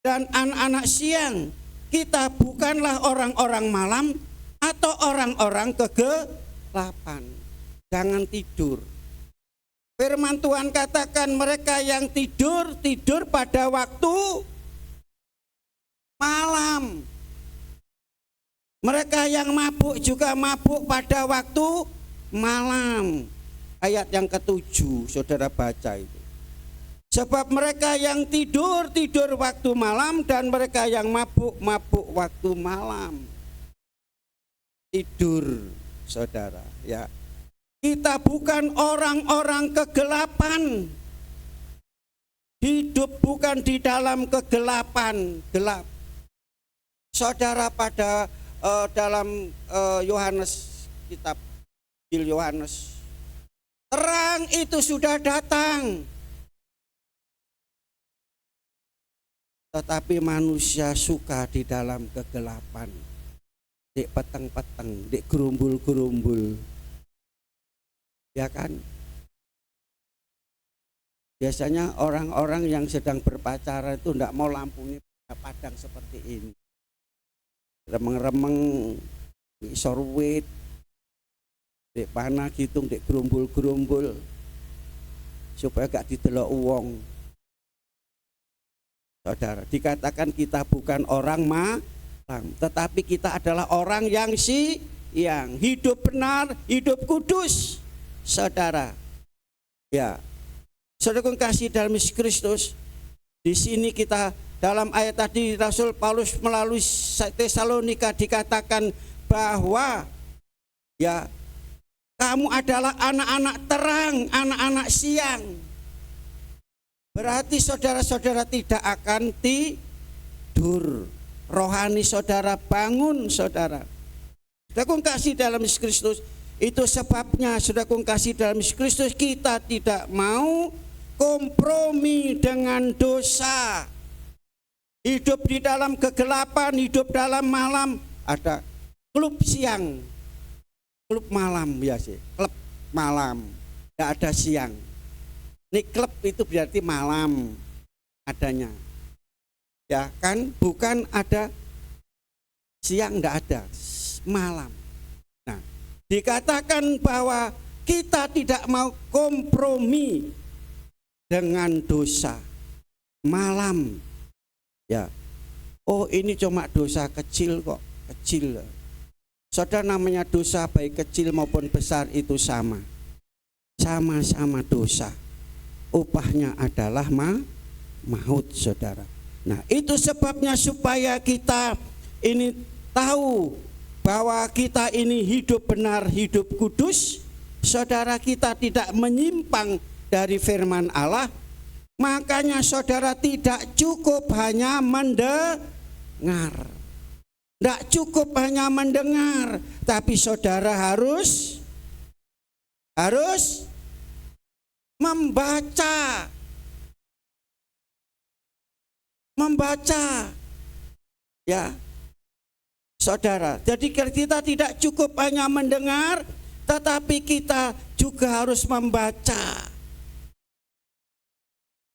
dan anak-anak siang. Kita bukanlah orang-orang malam atau orang-orang kegelapan. Jangan tidur. Firman Tuhan katakan mereka yang tidur pada waktu malam. Mereka yang mabuk juga mabuk pada waktu malam. Ayat yang ke-7 saudara baca itu. Sebab mereka yang tidur waktu malam dan mereka yang mabuk waktu malam. Tidur, saudara, ya. Kita bukan orang-orang kegelapan. Hidup bukan di dalam kegelapan, gelap. Saudara, pada dalam Yohanes, kitab Injil Yohanes, terang itu sudah datang. Tetapi manusia suka di dalam kegelapan. Dek peteng-peteng, dek gerumbul-gerumbul. Ya kan? Biasanya orang-orang yang sedang berpacaran itu enggak mau lampunya padang seperti ini. Remeng-remeng, isor wit, dek panah gitu, dek gerumbul-gerumbul. Supaya gak didelok wong. Saudara, dikatakan kita bukan orang tetapi kita adalah orang yang hidup benar, hidup kudus, saudara. Ya, saudara kasih dalam Yesus Kristus. Di sini kita dalam ayat tadi Rasul Paulus melalui Tesalonika dikatakan bahwa ya kamu adalah anak-anak terang, anak-anak siang. Berarti saudara-saudara tidak akan tidur. Rohani saudara bangun saudara. Saudaraku kasih dalam Yesus Kristus, itu sebabnya saudaraku kasih dalam Yesus Kristus kita tidak mau kompromi dengan dosa. Hidup di dalam kegelapan, hidup dalam malam. Ada klub siang, klub malam biasa, klub malam, tidak ada siang. Ini klub itu berarti malam adanya. Ya kan, bukan ada siang, tidak ada, malam. Nah, dikatakan bahwa kita tidak mau kompromi dengan dosa. Malam. Ya, oh ini cuma dosa kecil kok, kecil. Saudara, namanya dosa baik kecil maupun besar itu sama. Sama-sama dosa. Upahnya adalah maut saudara. Nah itu sebabnya supaya kita ini tahu bahwa kita ini hidup benar, hidup kudus. Saudara, kita tidak menyimpang dari firman Allah. Makanya saudara tidak cukup hanya mendengar. Tidak cukup hanya mendengar, tapi saudara harus membaca. Membaca. Ya. Saudara, jadi kita tidak cukup hanya mendengar, tetapi kita juga harus membaca.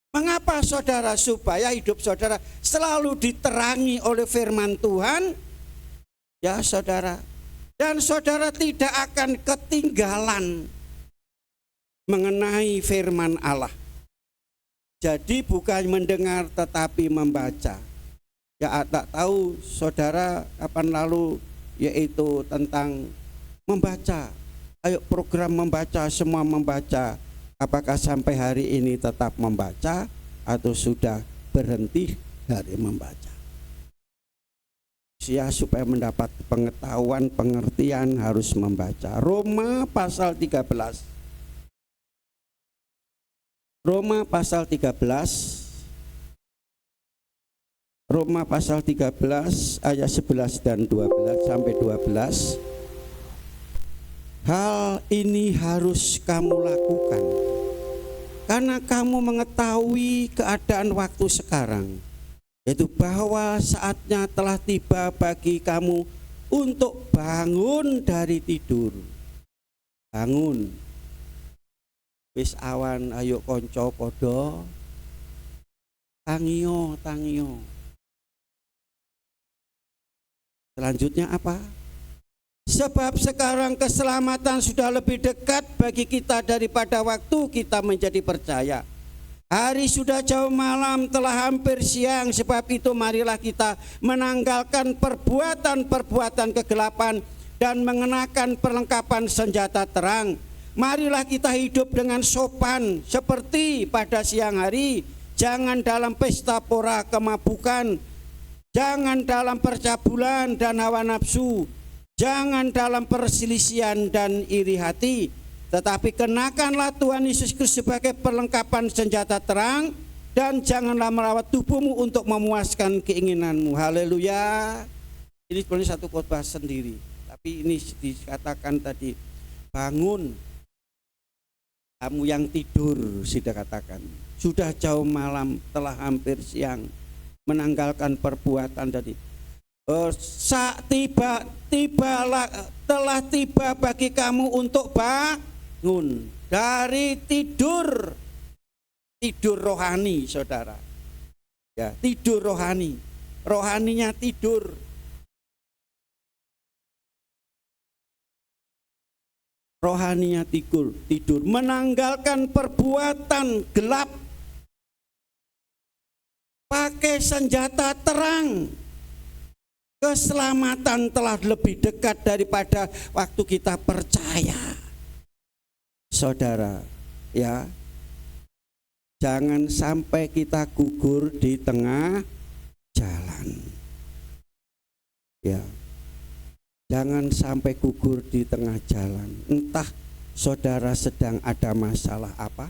Mengapa saudara? Supaya hidup saudara selalu diterangi oleh firman Tuhan. Ya saudara. Dan saudara tidak akan ketinggalan mengenai firman Allah. Jadi bukan mendengar tetapi membaca. Ya tak tahu saudara kapan lalu yaitu tentang membaca. Ayo program membaca, semua membaca. Apakah sampai hari ini tetap membaca atau sudah berhenti dari membaca? Ya, supaya mendapat pengetahuan, pengertian harus membaca. Roma pasal 13. Roma pasal 13. Roma pasal 13 ayat 11 dan 12 sampai 12. Hal ini harus kamu lakukan karena kamu mengetahui keadaan waktu sekarang, yaitu bahwa saatnya telah tiba bagi kamu untuk bangun dari tidur. Bangun. Wis awan, ayo konco podo. Tangio. Selanjutnya apa? Sebab sekarang keselamatan sudah lebih dekat bagi kita daripada waktu kita menjadi percaya. Hari sudah jauh, malam telah hampir siang. Sebab itu marilah kita menanggalkan perbuatan-perbuatan kegelapan dan mengenakan perlengkapan senjata terang. Marilah kita hidup dengan sopan seperti pada siang hari. Jangan dalam pesta pora kemabukan, jangan dalam percabulan dan hawa nafsu, jangan dalam perselisihan dan iri hati, tetapi kenakanlah Tuhan Yesus Kristus sebagai perlengkapan senjata terang, dan janganlah merawat tubuhmu untuk memuaskan keinginanmu. Haleluya. Ini sebenarnya satu khotbah sendiri, tapi ini dikatakan tadi, bangun kamu yang tidur, sudah katakan. Sudah jauh malam, telah hampir siang, menanggalkan perbuatan tadi. Telah tiba bagi kamu untuk bangun dari tidur rohani, saudara. Ya, tidur rohani, rohaninya tidur. Rohaninya tidur, menanggalkan perbuatan gelap, pakai senjata terang. Keselamatan telah lebih dekat daripada waktu kita percaya. Saudara, ya, jangan sampai kita gugur di tengah jalan. Ya, jangan sampai gugur di tengah jalan. Entah saudara sedang ada masalah apa,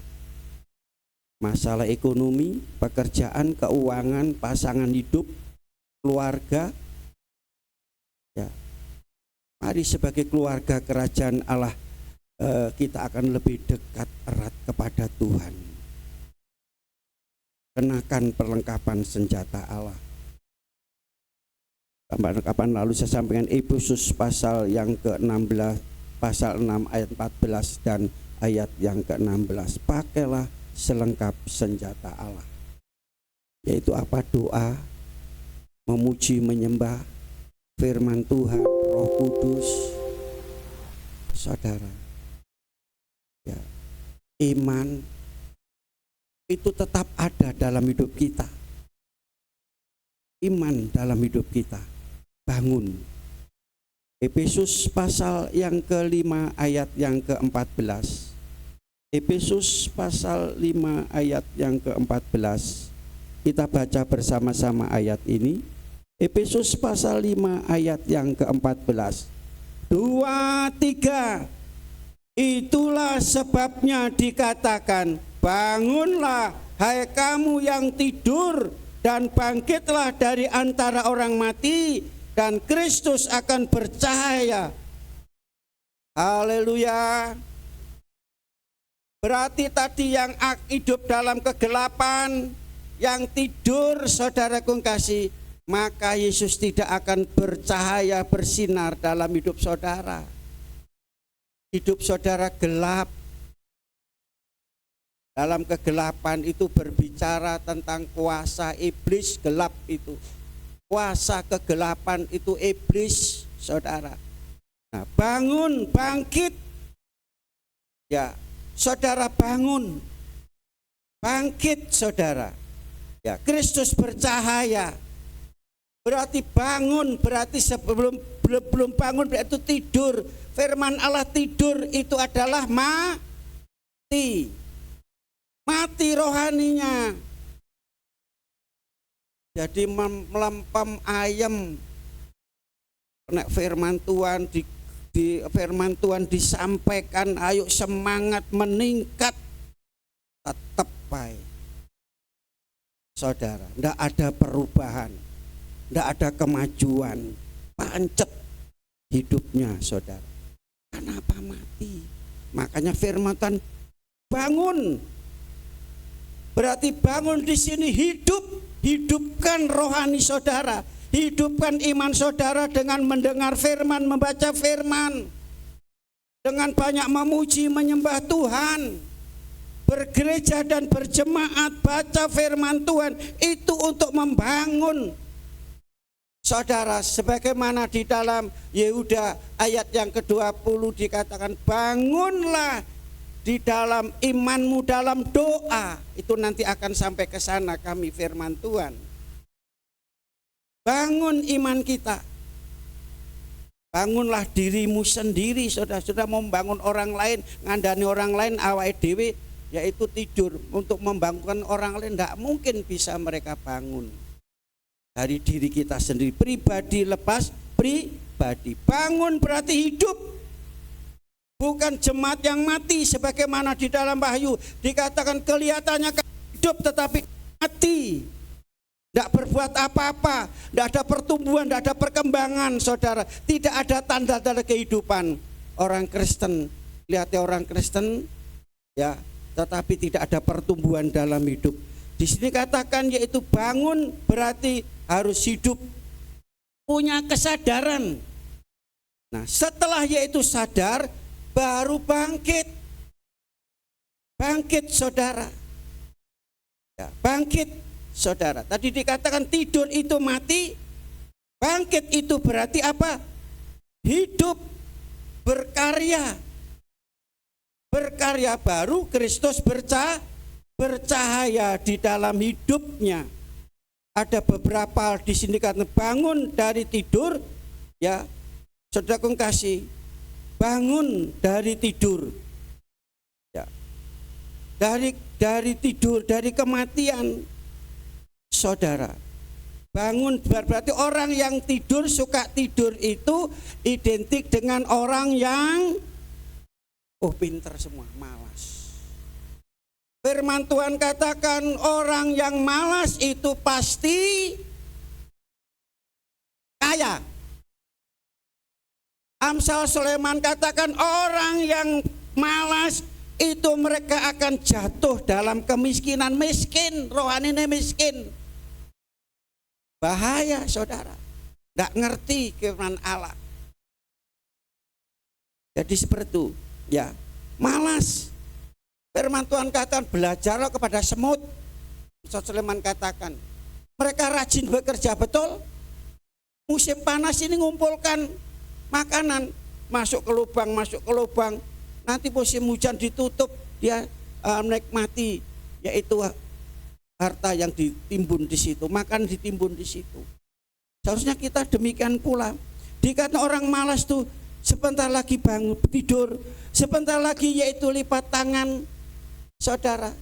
masalah ekonomi, pekerjaan, keuangan, pasangan hidup, keluarga. Ya, mari sebagai keluarga kerajaan Allah kita akan lebih dekat erat kepada Tuhan. Kenakan perlengkapan senjata Allah. Perlengkapan lalu saya sampaikan Efesus pasal yang ke-16, pasal 6 ayat 14 dan ayat yang ke-16. Pakailah selengkap senjata Allah. Yaitu apa? Doa, memuji, menyembah, firman Tuhan, Roh Kudus. Saudara, ya, iman itu tetap ada dalam hidup kita. Iman dalam hidup kita. Bangun. Efesus pasal yang ke-5 ayat yang ke-14. Efesus pasal 5 ayat yang ke-14. Kita baca bersama-sama ayat ini. Efesus pasal 5 ayat yang ke-14. 2, 3. Itulah sebabnya dikatakan, bangunlah hai kamu yang tidur, dan bangkitlah dari antara orang mati, dan Kristus akan bercahaya. Haleluya. Berarti tadi yang hidup dalam kegelapan, yang tidur, saudaraku kasih, maka Yesus tidak akan bercahaya, bersinar dalam hidup saudara. Hidup saudara gelap. Dalam kegelapan itu berbicara tentang kuasa iblis gelap itu. Kuasa kegelapan itu iblis, saudara. Nah, bangun, bangkit. Ya, saudara bangun. Bangkit, saudara. Ya, Kristus bercahaya. Berarti bangun, berarti sebelum belum bangun berarti tidur. Firman Allah tidur itu adalah mati. Mati rohaninya. Jadi melempem ayam. Nek firman Tuhan firman Tuhan disampaikan, ayo semangat meningkat, tetap baik. Saudara, enggak ada perubahan, enggak ada kemajuan, pancet hidupnya saudara. Kenapa mati? Makanya firman Tuhan bangun. Berarti bangun di sini hidup, hidupkan rohani saudara, hidupkan iman saudara dengan mendengar firman, membaca firman, dengan banyak memuji, menyembah Tuhan, bergereja dan berjemaat, baca firman Tuhan, itu untuk membangun saudara. Sebagaimana di dalam Yehuda ayat yang ke-20 dikatakan, bangunlah di dalam imanmu dalam doa. Itu nanti akan sampai ke sana kami firman Tuhan. Bangun iman kita. Bangunlah dirimu sendiri, saudara. Sudah mau membangun orang lain, ngandani orang lain, awake dhewe yaitu tidur. Untuk membangunkan orang lain tidak mungkin bisa mereka bangun. Dari diri kita sendiri, pribadi lepas pribadi. Bangun berarti hidup. Bukan jemaat yang mati sebagaimana di dalam Wahyu dikatakan kelihatannya hidup tetapi mati. Tidak berbuat apa-apa, tidak ada pertumbuhan, tidak ada perkembangan, saudara. Tidak ada tanda-tanda kehidupan. Orang Kristen, lihat ya, orang Kristen ya, tetapi tidak ada pertumbuhan dalam hidup. Di sini katakan yaitu bangun berarti harus hidup, punya kesadaran. Nah, setelah yaitu sadar, baru bangkit. Bangkit saudara. Ya, bangkit saudara. Tadi dikatakan tidur itu mati. Bangkit itu berarti apa? Hidup, berkarya. Berkarya baru Kristus bercahaya di dalam hidupnya. Ada beberapa di sini kata bangun dari tidur, ya. Saudaraku kasih, bangun dari tidur, ya. Dari tidur, dari kematian, saudara. Bangun berarti orang yang tidur, suka tidur itu identik dengan orang yang pinter semua, malas. Firman Tuhan katakan orang yang malas itu pasti kaya. Amsal Sulaiman katakan orang yang malas itu mereka akan jatuh dalam kemiskinan, miskin, rohaninya miskin. Bahaya saudara, nggak ngerti firman Allah. Jadi seperti itu, ya malas. Firman Tuhan katakan belajarlah kepada semut. Sulaiman katakan mereka rajin bekerja, betul. Musim panas ini ngumpulkan makanan, masuk ke lubang. Nanti musim hujan ditutup, dia menikmati yaitu harta yang ditimbun di situ, makan ditimbun di situ. Seharusnya kita demikian pula. Dikata orang malas tuh sebentar lagi bangun tidur, sebentar lagi yaitu lipat tangan, saudara.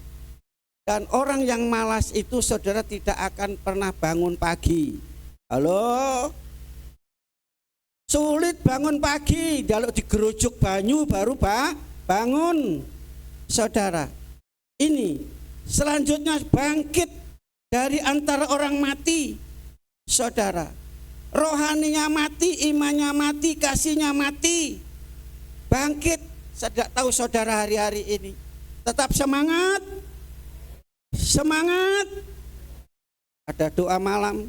Dan orang yang malas itu saudara tidak akan pernah bangun pagi. Halo? Sulit bangun pagi, kalau digerujuk banyu baru bangun, saudara. Ini selanjutnya bangkit dari antara orang mati, saudara. Rohaninya mati, imannya mati, kasihnya mati. Bangkit. Saya tahu saudara hari-hari ini tetap semangat. Semangat. Ada doa malam.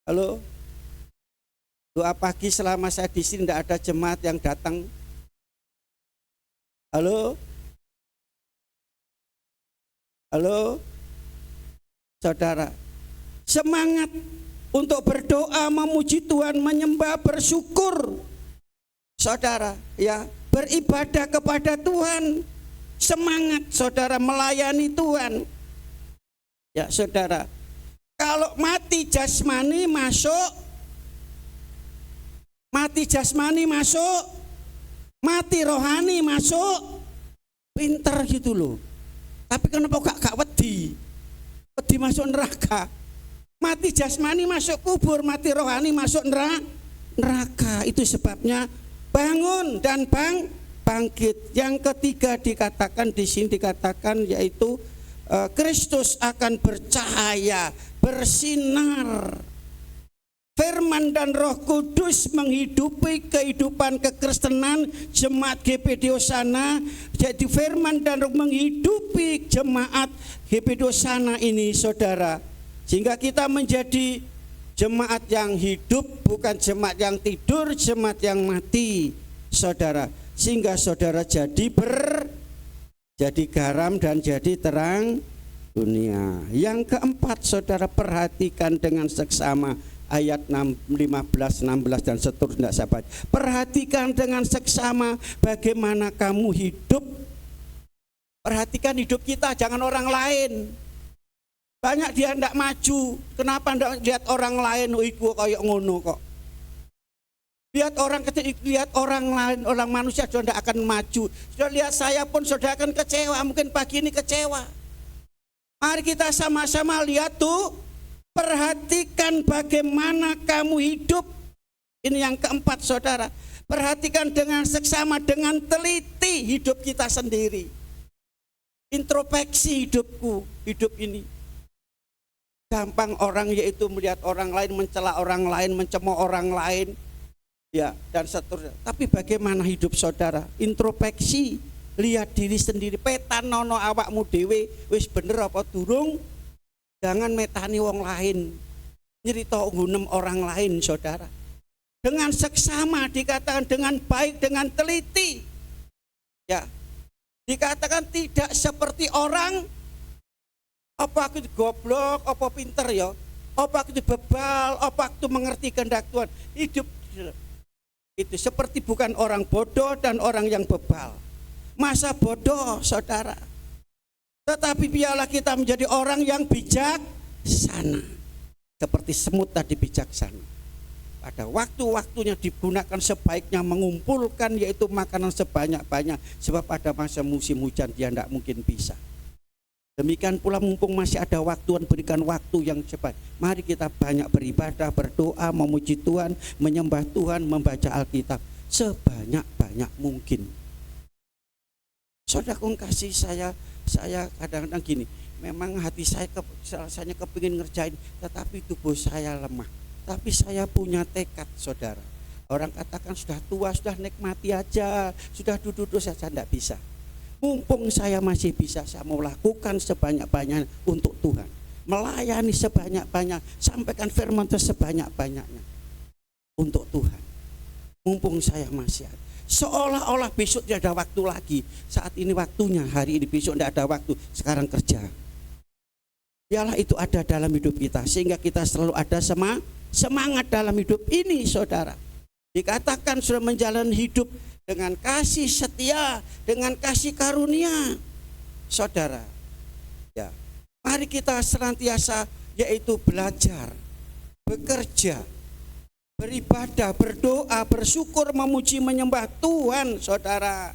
Halo. Doa pagi selama saya di sini tidak ada jemaat yang datang. Halo. Halo, saudara, semangat untuk berdoa, memuji Tuhan, menyembah, bersyukur, saudara, ya, beribadah kepada Tuhan, semangat, saudara, melayani Tuhan, ya, saudara. Kalau mati jasmani masuk, mati rohani masuk, pinter gitu loh. Tapi kenapa gak wedi masuk neraka? Mati jasmani masuk kubur, mati rohani masuk neraka. Itu sebabnya bangun dan bangkit. Yang ketiga dikatakan di sini dikatakan yaitu Kristus akan bercahaya, bersinar. Firman dan Roh Kudus menghidupi kehidupan kekristenan jemaat GPD Hosana. Jadi firman dan Roh menghidupi jemaat GPD Hosana ini, saudara. Sehingga kita menjadi jemaat yang hidup, bukan jemaat yang tidur, jemaat yang mati, saudara. Sehingga saudara jadi garam dan jadi terang dunia. Yang keempat, saudara perhatikan dengan seksama. Ayat 15, 16 dan seterusnya, sahabat. Perhatikan dengan seksama bagaimana kamu hidup. Perhatikan hidup kita, jangan orang lain. Banyak dia tidak maju. Kenapa tidak lihat orang lain? Iku kayak ngono kok. Lihat orang lain, orang manusia sudah tidak akan maju. Sudah lihat saya pun sudah akan kecewa. Mungkin pagi ini kecewa. Mari kita sama-sama lihat tuh. Perhatikan bagaimana kamu hidup. Ini yang keempat, saudara. Perhatikan dengan seksama, dengan teliti hidup kita sendiri. Introspeksi hidup ini. Gampang orang yaitu melihat orang lain, mencela orang lain, mencemooh orang lain, ya, dan seterusnya. Tapi bagaimana hidup saudara? Introspeksi, lihat diri sendiri. Petanono awakmu dhewe wis bener apa durung? Jangan metani wong lain, nyerita ngunem orang lain, saudara. Dengan seksama dikatakan dengan baik, dengan teliti. Ya, dikatakan tidak seperti orang. Apa aku goblok, apa pinter ya? Apa aku bebal, apa aku mengerti kehendak Tuhan? Hidup itu seperti bukan orang bodoh dan orang yang bebal. Masa bodoh, saudara. Tetapi biarlah kita menjadi orang yang bijaksana. Seperti semut tadi bijaksana. Pada waktu-waktunya digunakan sebaiknya, mengumpulkan yaitu makanan sebanyak-banyak. Sebab pada masa musim hujan dia tidak mungkin bisa. Demikian pula mumpung masih ada waktu, Tuhan berikan waktu yang cepat. Mari kita banyak beribadah, berdoa, memuji Tuhan, menyembah Tuhan, membaca Alkitab sebanyak-banyak mungkin. Saudara kasih, saya kadang-kadang gini, memang hati saya rasanya kepingin ngerjain, tetapi tubuh saya lemah. Tapi saya punya tekad, saudara. Orang katakan sudah tua, sudah nikmati aja, sudah duduk saja, tidak bisa. Mumpung saya masih bisa, saya mau lakukan sebanyak-banyaknya untuk Tuhan. Melayani sebanyak-banyak, sampaikan firman Tuhan sebanyak-banyaknya untuk Tuhan. Mumpung saya masih ada. Seolah-olah besok tidak ada waktu lagi. Saat ini waktunya, hari ini, besok tidak ada waktu. Sekarang kerja. Biarlah itu ada dalam hidup kita, sehingga kita selalu ada semangat dalam hidup ini, saudara. Dikatakan sudah menjalani hidup dengan kasih setia, dengan kasih karunia, saudara. Ya, mari kita senantiasa yaitu belajar, bekerja, beribadah, berdoa, bersyukur, memuji, menyembah Tuhan, saudara.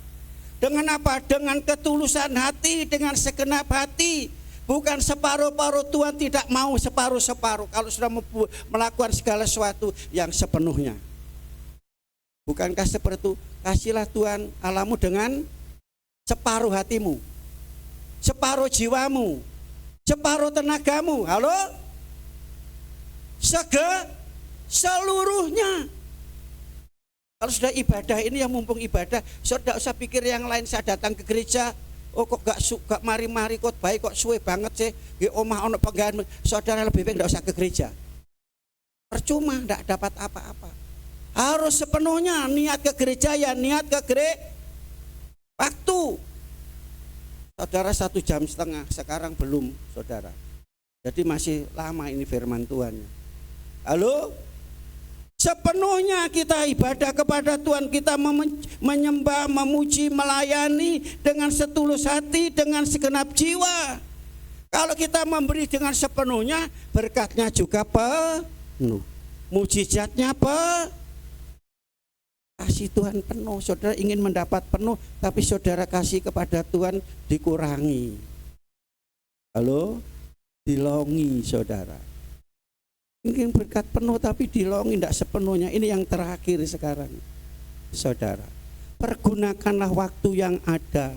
Dengan apa? Dengan ketulusan hati, dengan segenap hati. Bukan separuh-paruh, Tuhan tidak mau separuh-separuh. Kalau sudah melakukan segala sesuatu yang sepenuhnya. Bukankah seperti itu? Kasihlah Tuhan Allahmu dengan separuh hatimu, separuh jiwamu, separuh tenagamu. Halo? Seluruhnya. Kalau sudah ibadah ini, yang mumpung ibadah, sudah usah pikir yang lain. Saya datang ke gereja, oh kok gak mari-mari, kok baik, kok suwe banget sih, di omah ono penggawean. Saudara lebih baik gak usah ke gereja. Percuma, gak dapat apa-apa. Harus sepenuhnya niat ke gereja, ya niat ke waktu. Saudara 1,5 jam, sekarang belum, saudara. Jadi masih lama ini firman Tuhan. Halo? Sepenuhnya kita ibadah kepada Tuhan, kita menyembah, memuji, melayani dengan setulus hati, dengan segenap jiwa. Kalau kita memberi dengan sepenuhnya, berkatnya juga penuh, mujizatnya kasih Tuhan penuh. Saudara ingin mendapat penuh, tapi saudara kasih kepada Tuhan dikurangi. Halo? Dilongi, saudara. Ingin berkat penuh tapi dilongi tidak sepenuhnya. Ini yang terakhir sekarang, saudara. Pergunakanlah waktu yang ada.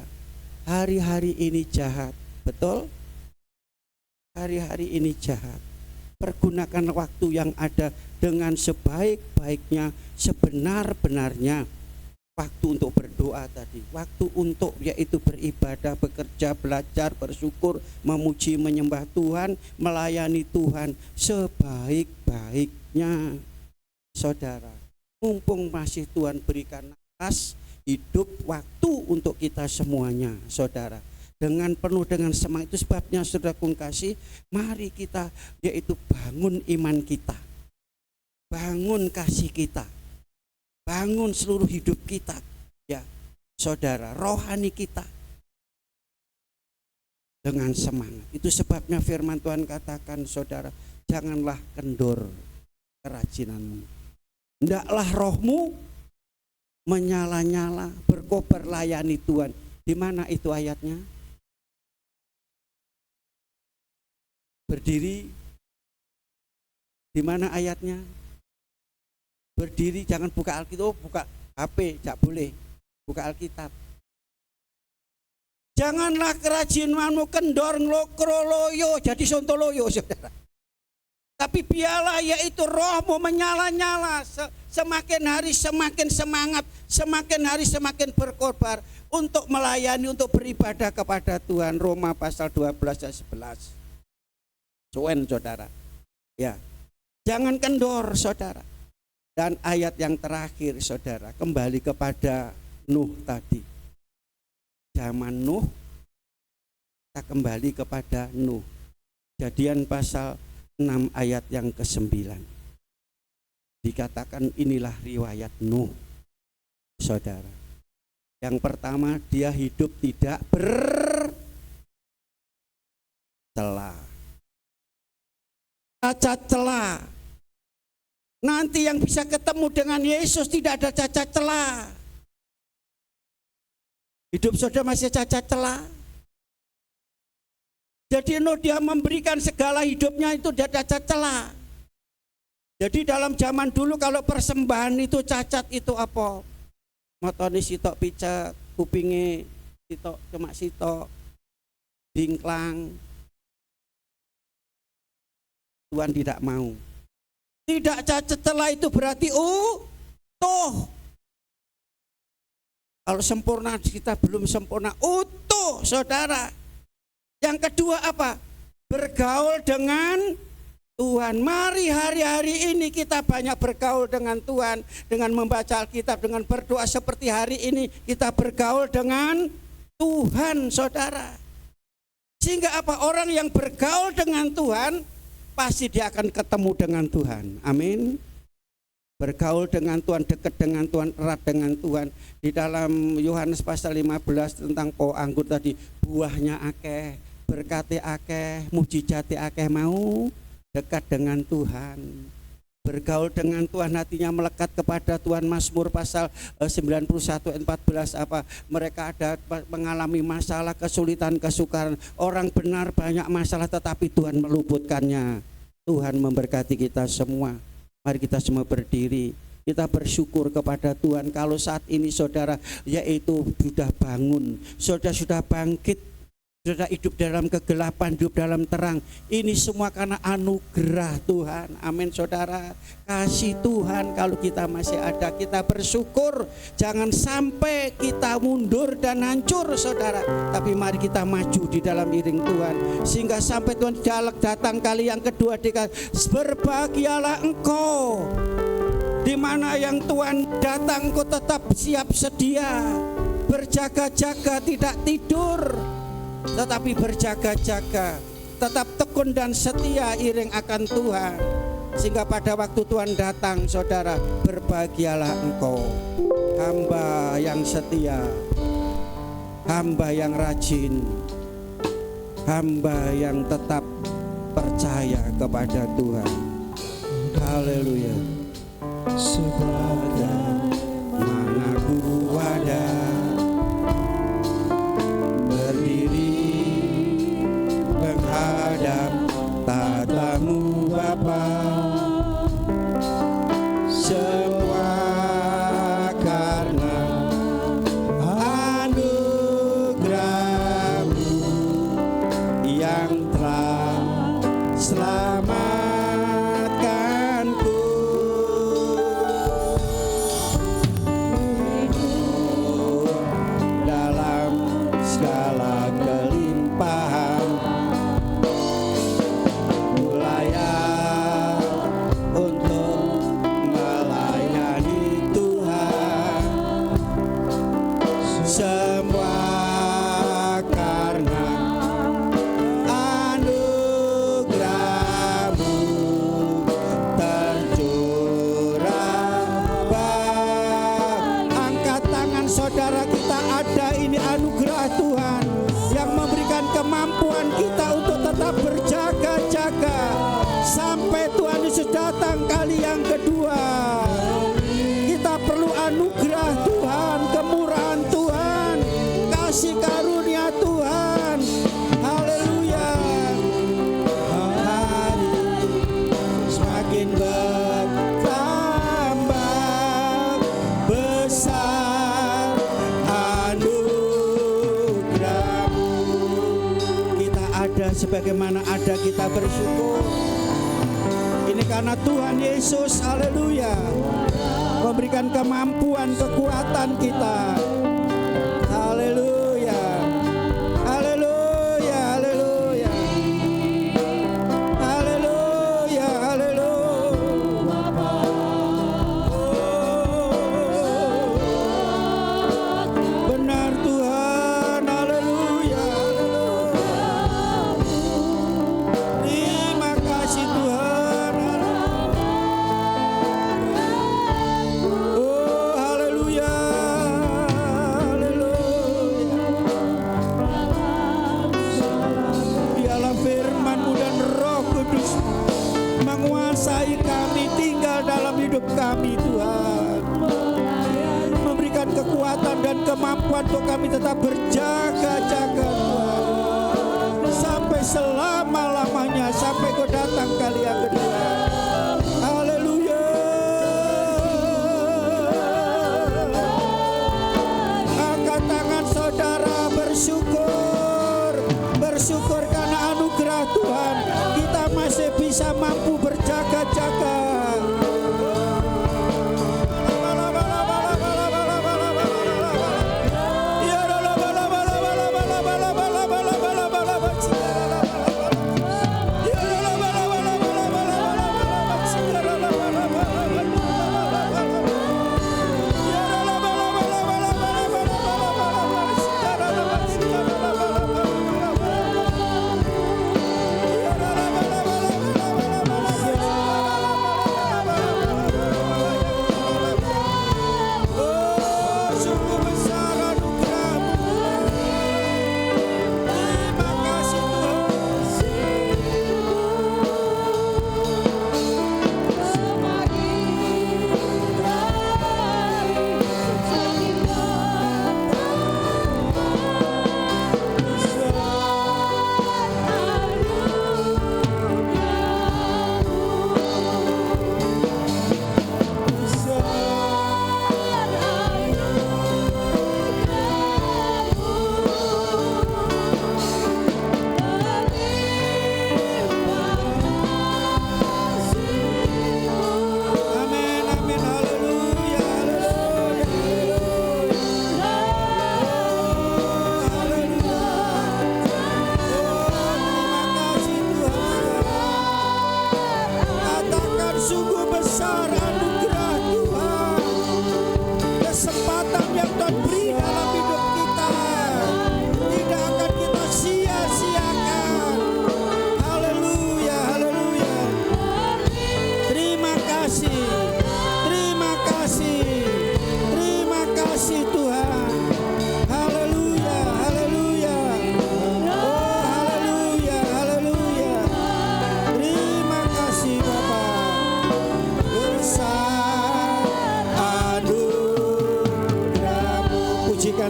Hari-hari ini jahat, betul? Hari-hari ini jahat. Pergunakan waktu yang ada dengan sebaik-baiknya, sebenar-benarnya. Waktu untuk berdoa tadi, waktu untuk yaitu beribadah, bekerja, belajar, bersyukur, memuji, menyembah Tuhan, melayani Tuhan sebaik-baiknya. Saudara, mumpung masih Tuhan berikan nafas, hidup, waktu untuk kita semuanya, saudara. Dengan penuh dengan semangat, itu sebabnya saudara kasih, mari kita yaitu bangun iman kita, bangun kasih kita, bangun seluruh hidup kita, ya saudara, rohani kita dengan semangat. Itu sebabnya firman Tuhan katakan, saudara, janganlah kendor kerajinanmu, hendaklah rohmu menyala-nyala, berkobar layani Tuhan. Di mana itu ayatnya? Berdiri, di mana ayatnya? Berdiri, jangan buka Alkitab, buka HP, tidak boleh. Buka Alkitab. Janganlah kerajinanmu kendor, nglokro, loyo, jadi sontoloyo, saudara. Tapi biarlah yaitu rohmu menyala-nyala, semakin hari semakin semangat, semakin hari semakin berkorban untuk melayani, untuk beribadah kepada Tuhan. Roma pasal 12 ayat 11. Suen, saudara. Ya, jangan kendor, saudara. Dan ayat yang terakhir, saudara, kembali kepada Nuh tadi. Zaman Nuh, kita kembali kepada Nuh. Kejadian pasal 6 ayat yang ke-9. Dikatakan inilah riwayat Nuh, saudara. Yang pertama, dia hidup tidak bercela, cacat celah. Nanti yang bisa ketemu dengan Yesus tidak ada cacat celah. Hidup saudara masih cacat celah? Jadi Nuh dia memberikan segala hidupnya itu tidak ada celah. Jadi dalam zaman dulu kalau persembahan itu cacat itu apa? Motone sitok picek, kupinge sitok cuma sitok, bingklang. Tuhan tidak mau. Tidak cacat celah itu berarti utuh. Kalau sempurna kita belum sempurna, utuh saudara. Yang kedua apa? Bergaul dengan Tuhan. Mari hari-hari ini kita banyak bergaul dengan Tuhan. Dengan membaca Alkitab, dengan berdoa seperti hari ini. Kita bergaul dengan Tuhan saudara. Sehingga apa? Orang yang bergaul dengan Tuhan, pasti dia akan ketemu dengan Tuhan. Amin. Bergaul dengan Tuhan, dekat dengan Tuhan, erat dengan Tuhan. Di dalam Yohanes pasal 15 tentang pohon anggur tadi, buahnya akeh, berkati akeh, mujizati akeh, mau dekat dengan Tuhan. Bergaul dengan Tuhan hatinya melekat kepada Tuhan. Mazmur pasal 91 ayat 14 apa? Mereka ada mengalami masalah, kesulitan, kesukaran. Orang benar banyak masalah tetapi Tuhan meluputkannya. Tuhan memberkati kita semua. Mari kita semua berdiri. Kita bersyukur kepada Tuhan kalau saat ini saudara yaitu sudah bangun, saudara sudah bangkit, saudara hidup dalam kegelapan, hidup dalam terang. Ini semua karena anugerah Tuhan. Amin saudara. Kasih Tuhan kalau kita masih ada, kita bersyukur. Jangan sampai kita mundur dan hancur saudara. Tapi mari kita maju di dalam iring Tuhan. Sehingga sampai Tuhan datang kali yang kedua dikatakan, berbahagialah engkau. Di mana yang Tuhan datang kau tetap siap sedia. Berjaga-jaga tidak tidur, tetapi berjaga-jaga, tetap tekun dan setia iring akan Tuhan. Sehingga pada waktu Tuhan datang saudara, berbahagialah engkau, hamba yang setia, hamba yang rajin, hamba yang tetap percaya kepada Tuhan. Haleluya. Sebagaimana ku ada berdiri menghadap tatamu Bapa, semua karena anugerah-Mu yang telah selamatkanku. Dalam segala kelimpahan layak untuk melayani Tuhan, semua karena anugerah-Mu tercurah. Angkat tangan saudara, kita ada ini anugerah Tuhan yang memberikan kemampuan kita untuk tetap berjaga-jaga sampai Tuhan Yesus datang kali yang kedua. Kita perlu anugerah Tuhan, kemurahan Tuhan, kasih karunia Tuhan. Haleluya. Hari semakin bertambah besar anugerah-Mu. Kita ada sebagaimana ada, kita bersyukur. Ini karena Tuhan Yesus, haleluya, memberikan kemampuan, kekuatan kita. Haleluya. Haleluya, haleluya. Haleluya, haleluya. Benar Tuhan, haleluya, haleluya. Terima kasih Tuhan. Oh haleluya, haleluya. Biarlah firman-Mu dan Roh Kudus menguasai kami, tinggal dalam hidup kami Tuhan. Memberikan kekuatan dan kemampuan untuk kami tetap berjaga-jaga Tuhan. sampai selama-lamanya, sampai Kau datang kali yang kedua. Haleluya. Angkat tangan saudara, bersyukur karena anugerah Tuhan kita masih bisa mampu berjaga-jaga.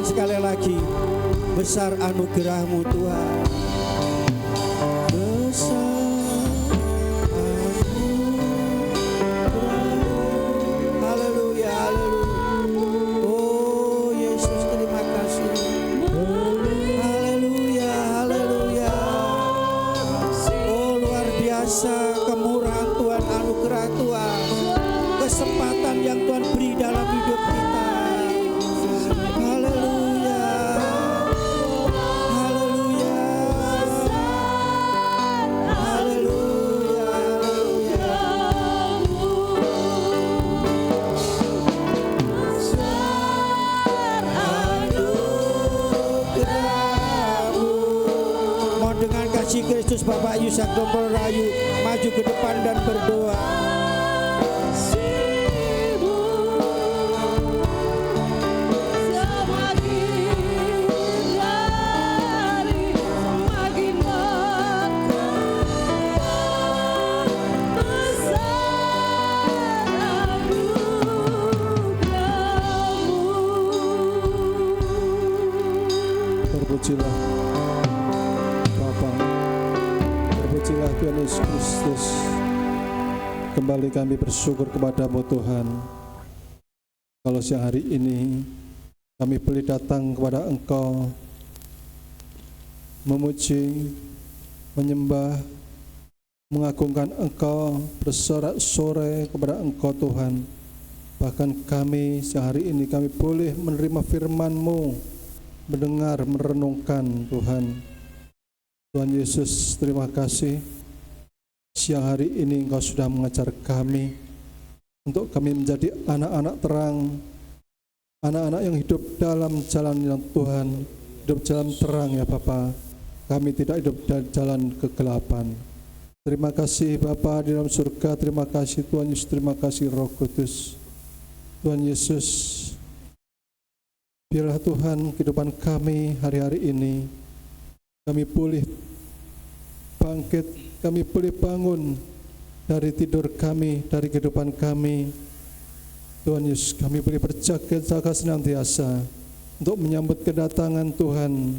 Sekali lagi, besar anugerah-Mu Tuhan. Besar anugerah-Mu. Haleluya, haleluya. Oh Yesus, terima kasih. Haleluya, haleluya. Oh luar biasa kemurahan Tuhan, anugerah Tuhan, kesempatan yang Tuhan beri dalam hidup kita. Kristus Bapak Yusak Dompel Rayu maju ke depan dan berdoa.
Terpujilah Tuhan Yesus Kristus. Kembali kami bersyukur kepada-Mu Tuhan. Kalau siang hari ini kami boleh datang kepada Engkau, memuji, menyembah, mengagungkan Engkau, bersorak-sorai kepada Engkau Tuhan. Bahkan kami siang hari ini kami boleh menerima firman-Mu, mendengar, merenungkan Tuhan. Tuhan Yesus, terima kasih. Siang hari ini Engkau sudah mengajar kami untuk kami menjadi anak-anak terang, anak-anak yang hidup dalam jalan yang Tuhan, hidup jalan terang ya Bapa. Kami tidak hidup dalam jalan kegelapan. Terima kasih Bapa di dalam surga, terima kasih Tuhan Yesus, terima kasih Roh Kudus. Tuhan Yesus, biarlah Tuhan kehidupan kami hari-hari ini, kami boleh bangkit, kami boleh bangun dari tidur kami, dari kehidupan kami. Tuhan Yesus, kami boleh berjaga-jaga senantiasa untuk menyambut kedatangan Tuhan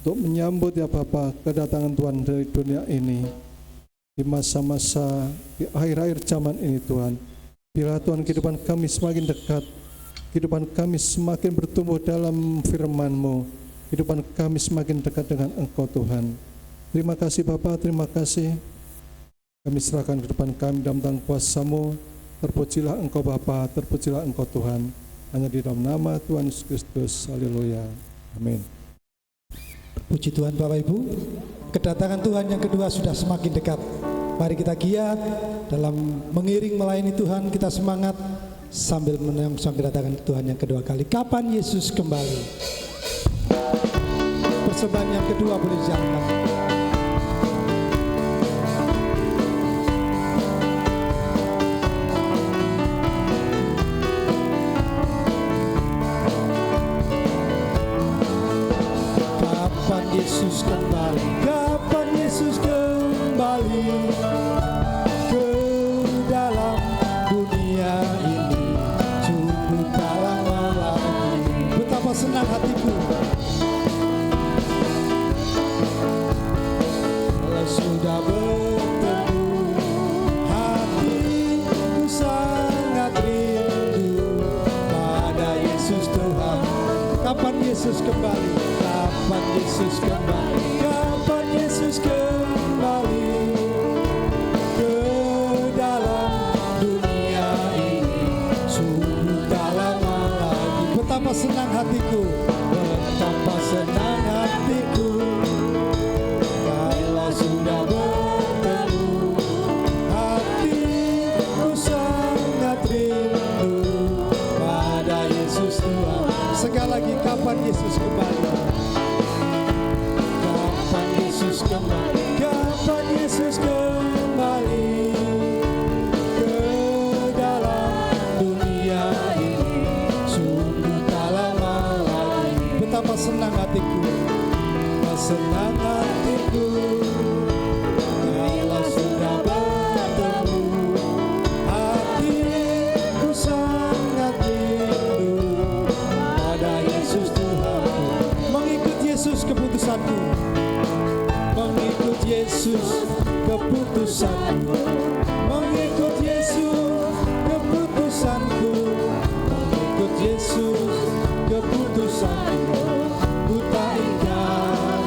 untuk menyambut ya Bapa kedatangan Tuhan dari dunia ini di masa-masa di akhir-akhir zaman ini Tuhan. Biarlah Tuhan kehidupan kami semakin dekat, kehidupan kami semakin bertumbuh dalam firman-Mu, kehidupan kami semakin dekat dengan Engkau Tuhan. Terima kasih Bapa, terima kasih. Kami serahkan kehidupan kami dalam tangan kuasa-Mu. Terpujilah Engkau Bapa, terpujilah Engkau Tuhan. Hanya di dalam nama Tuhan Yesus Kristus. Haleluya. Amin.
Puji Tuhan Bapak Ibu, kedatangan Tuhan yang kedua sudah semakin dekat. Mari kita giat dalam mengiring melayani Tuhan, kita semangat sambil menyongsong kedatangan Tuhan yang kedua kali. Kapan Yesus kembali? Persembahan yang kedua boleh diangkat. Kapan Yesus kembali? Kapan Yesus kembali ke dalam dunia ini? Sungguh tak lama lagi. Betapa senang hatiku kalau sudah bertemu. Hatiku sangat rindu pada Yesus Tuhan. Kapan Yesus kembali? Kapan Yesus kembali? Kapan Yesus kembali ke dalam dunia ini? Sungguh tak lama lagi. Betapa senang hatiku, betapa senang hatiku kalau sudah bertemu. Hatiku sangat rindu pada Yesus Tuhan. Sekali lagi, kapan Yesus kembali? Kapan Yesus kembali? Kapan Yesus kembali ke dalam dunia ini? Sungguh tak lama lagi. Betapa senang hatiku, betapa senang hatiku kalau sudah bertemu. Hatiku sangat rindu pada Yesus Tuhan. Mengikut Yesus keputusanku, mengikut Yesus keputusanku, mengikut Yesus keputusanku, mengikut Yesus keputusanku. Ku tak ingkar,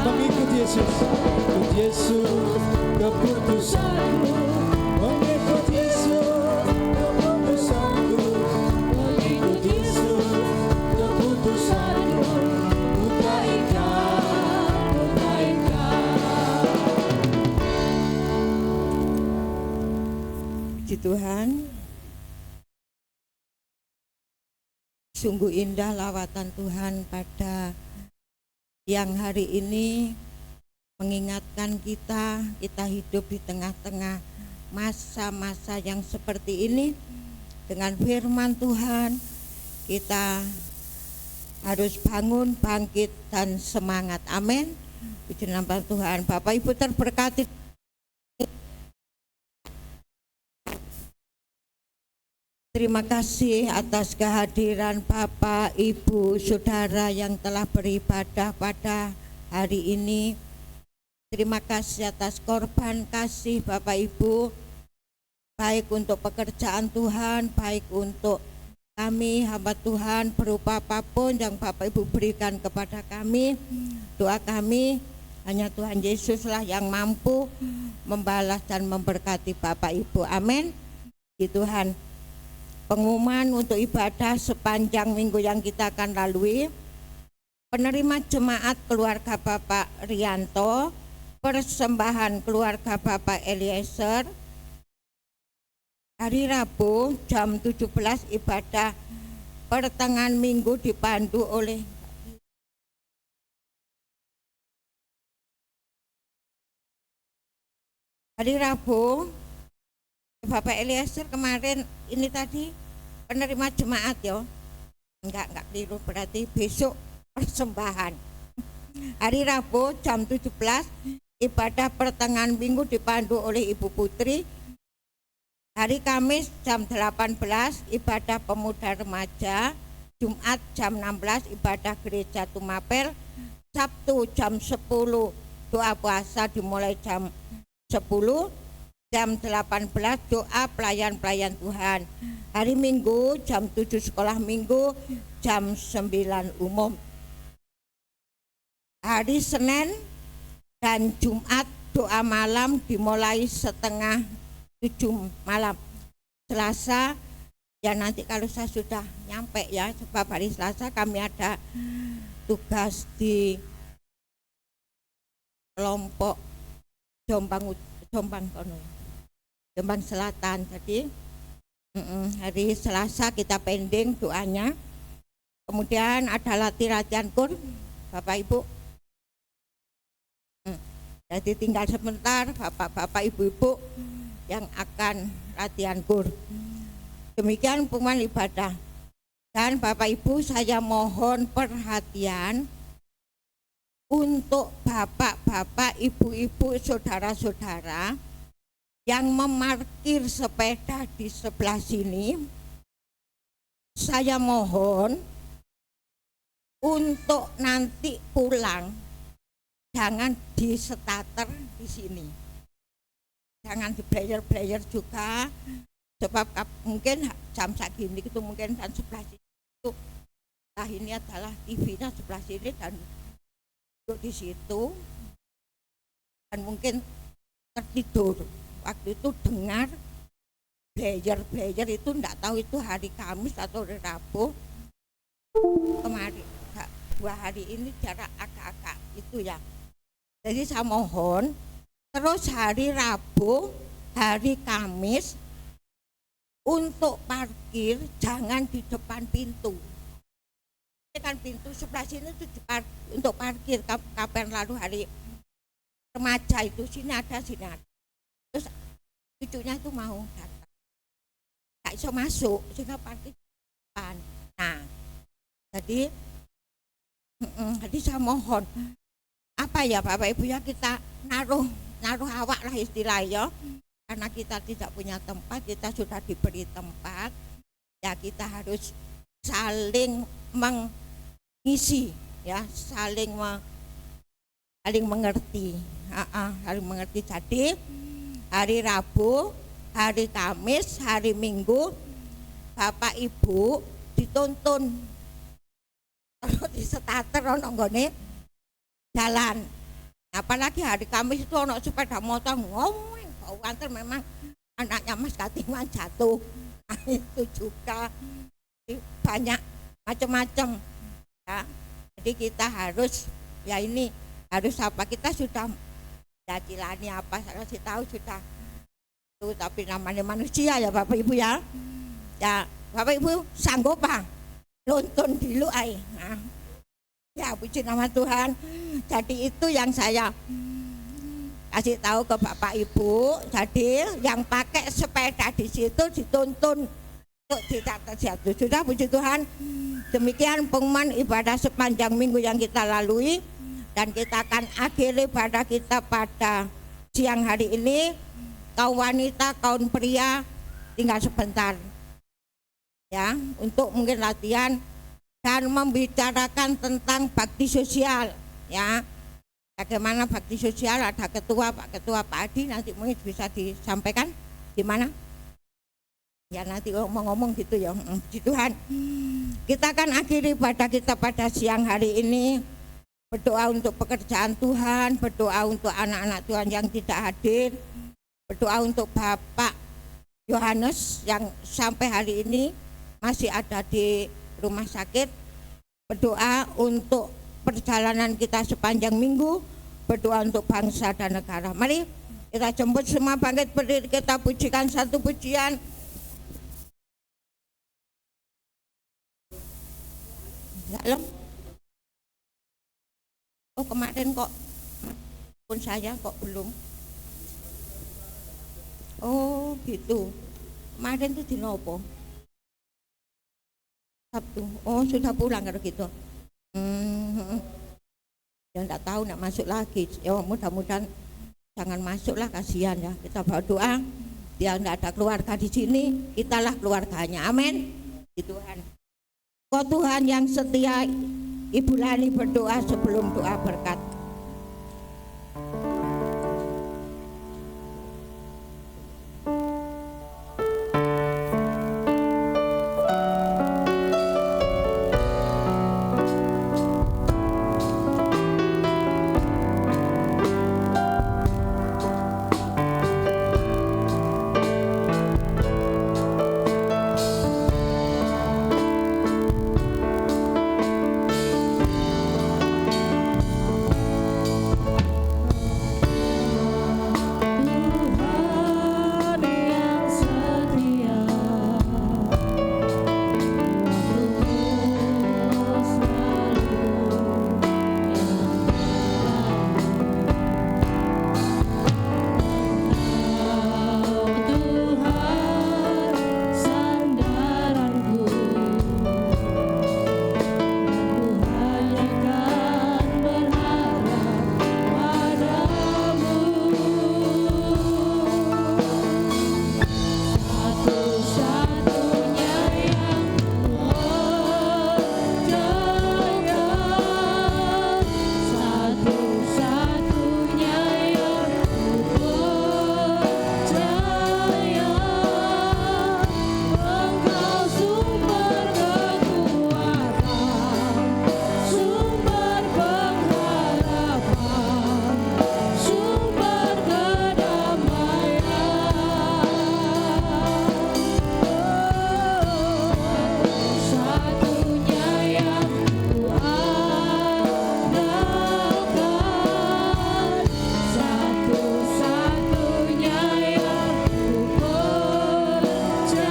mengikut Yesus, mengikut Yesus keputusanku, mengikut Yesus keputusanku, mengikut Yesus keputusanku. Ku tak ingkar, ku tak ingkar.
Puji Tuhan, sungguh indah lawatan Tuhan pada yang hari ini mengingatkan kita hidup di tengah-tengah masa-masa yang seperti ini. Dengan firman Tuhan kita harus bangun, bangkit dan semangat. Amin. Puji nama Tuhan. Bapak Ibu terberkati. Terima kasih atas kehadiran Bapak, Ibu, Saudara yang telah beribadah pada hari ini. Terima kasih atas korban kasih Bapak Ibu, baik untuk pekerjaan Tuhan, baik untuk kami hamba Tuhan, berupa apapun yang Bapak Ibu berikan kepada kami. Doa kami hanya Tuhan Yesuslah yang mampu membalas dan memberkati Bapak Ibu. Amin. Di Tuhan. Pengumuman untuk ibadah sepanjang minggu yang kita akan lalui. Penerima jemaat keluarga Bapak Rianto, persembahan keluarga Bapak Eliezer, hari Rabu jam 17 ibadah pertengahan minggu dipandu oleh hari Rabu Bapak Eliezer kemarin ini tadi penerima jemaat ya. Enggak keliru, berarti besok persembahan. Hari Rabu jam 17 ibadah pertengahan minggu dipandu oleh Ibu Putri. Hari Kamis jam 18 ibadah pemuda remaja. Jumat jam 16 ibadah gereja Tumapel. Sabtu jam 10 doa puasa dimulai jam 10, jam 18 doa pelayan-pelayan Tuhan. Hari Minggu jam 7 sekolah minggu, jam 9 umum. Hari Senin dan Jumat doa malam dimulai setengah 7 malam. Selasa ya nanti kalau saya sudah nyampe ya, sebab hari Selasa kami ada tugas di kelompok Jombang Selatan. Jadi hari Selasa kita pending doanya. Kemudian ada latihan kur, Bapak Ibu. Jadi tinggal sebentar Bapak Ibu yang akan latihan kur. Demikian pengumuman ibadah. Dan Bapak Ibu, saya mohon perhatian untuk bapak-bapak, ibu-ibu, saudara-saudara yang memarkir sepeda di sebelah sini. Saya mohon untuk nanti pulang jangan di starter di sini, jangan di player juga, sebab mungkin jam segini itu mungkin dan sebelah sini itu, nah ini adalah TV-nya sebelah sini dan duduk di situ dan mungkin tertidur. Waktu itu dengar player itu enggak tahu itu hari Kamis atau hari Rabu kemarin, 2 hari ini jarak agak-agak itu ya. Jadi saya mohon terus hari Rabu, hari Kamis untuk parkir jangan di depan pintu. Ini kan pintu sebelah sini itu untuk parkir. Kapan lalu hari remaja itu sini ada. Terus cucunya itu mau datang, nggak bisa masuk sehingga parkir di depan. Nah, jadi saya mohon apa ya Bapak Ibu ya, kita naruh awak lah istilahnya, karena kita tidak punya tempat, kita sudah diberi tempat ya, kita harus saling mengisi ya, saling mengerti, saling mengerti. Jadi hari Rabu, hari Kamis, hari Minggu Bapak Ibu dituntun kalau di starter ono nggone jalan. Apalagi hari Kamis itu ono sepeda motor ngomong bau antar, memang anaknya Mas Katiman jatuh. Nah, itu juga banyak macam-macam ya. Jadi kita harus ya ini harus apa, kita sudah ya cilani apa saya kasih tahu sudah itu, tapi namanya manusia ya Bapak Ibu ya. Ya Bapak Ibu sanggup Pak nonton dulu ay. Nah, ya puji nama Tuhan. Jadi itu yang saya kasih tahu ke Bapak Ibu. Jadi yang pakai sepeda di situ dituntun untuk tidak terjatuh. Sudah, puji Tuhan. Demikian pengumuman ibadah sepanjang minggu yang kita lalui, dan kita akan akhiri ibadah kita pada siang hari ini. Kaum wanita, kaum pria tinggal sebentar ya untuk mungkin latihan dan membicarakan tentang bakti sosial ya. Bagaimana bakti sosial, ada Pak Ketua Pak Adi, nanti mungkin bisa disampaikan di mana ya, nanti ngomong-ngomong gitu ya. Puji Tuhan. Kita akan akhiri ibadah kita pada siang hari ini, berdoa untuk pekerjaan Tuhan, berdoa untuk anak-anak Tuhan yang tidak hadir, berdoa untuk Bapak Yohanes yang sampai hari ini masih ada di rumah sakit, berdoa untuk perjalanan kita sepanjang minggu, berdoa untuk bangsa dan negara. Mari kita jemput semua bangkit berdiri, kita pujikan satu pujian. Dalam. Oh kemarin kok pun saya kok belum. Oh gitu. Kemarin itu di nopo? Sabtu. Oh sudah pulang kalau gitu. Ya enggak tahu nak masuk lagi. Ya mudah-mudahan jangan masuk lah, kasihan ya. Kita berdoa dia enggak ada keluarga di sini, kitalah keluarganya. Amin. Di Tuhan. Kau Tuhan yang setia, Ibu Lani berdoa sebelum doa berkat.
Tuhan yang setia, waktu selalu Tuhan sandaranku, aku hanya kan berharap padamu. Satu-satunya yang percaya, satu-satunya yang percaya, Engkau sumber kekuatan, sumber pengharapan, sumber kedamaian. Satunya yang kuandalkan, satu-satunya yang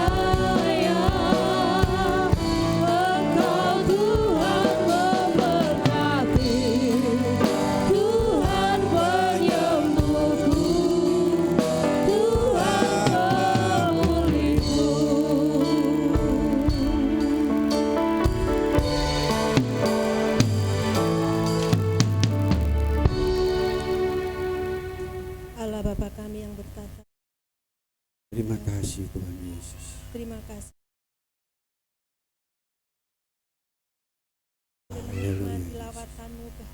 kupercaya, Engkau Tuhan memberkati, Tuhan penyembuhku, Tuhan pemulihku.
Allah Bapa kami yang berkata,
Terima kasih Tuhan Yesus.
terima kasih.
Haleluya.
Menikmati lawatanmu ke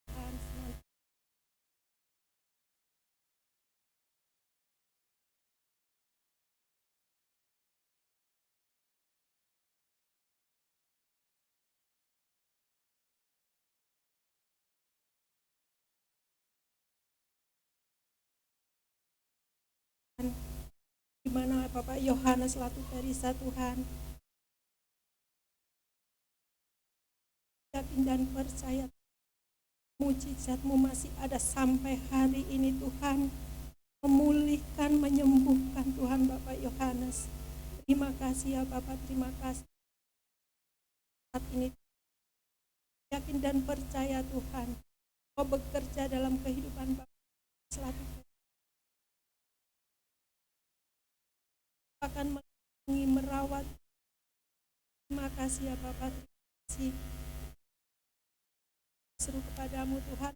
Tuhan senantiasa. Di mana Bapak Yohanes Latu Perisa Tuhan, yakin dan percaya mujizat-Mu masih ada sampai hari ini Tuhan, memulihkan, menyembuhkan Tuhan Bapak Yohanes. Terima kasih ya Bapak, terima kasih. Saat ini yakin dan percaya Tuhan, Kau bekerja dalam kehidupan Bapak Latu Perisa. Akan melindungi, merawat. Terima kasih ya Bapak, terima kasih. Seru kepadamu Tuhan.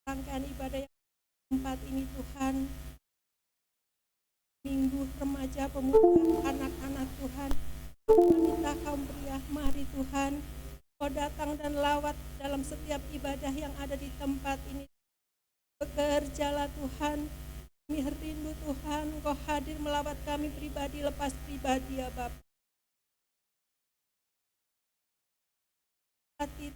Rangkaian ibadah yang tempat ini Tuhan, minggu remaja, pemuda, anak-anak Tuhan, wanita, kaum pria, mari Tuhan, Kau datang dan lawat dalam setiap ibadah yang ada di tempat ini. Bekerjalah Tuhan, kami rindu Tuhan, Kau hadir melawat kami pribadi lepas pribadi ya Bapak. Hati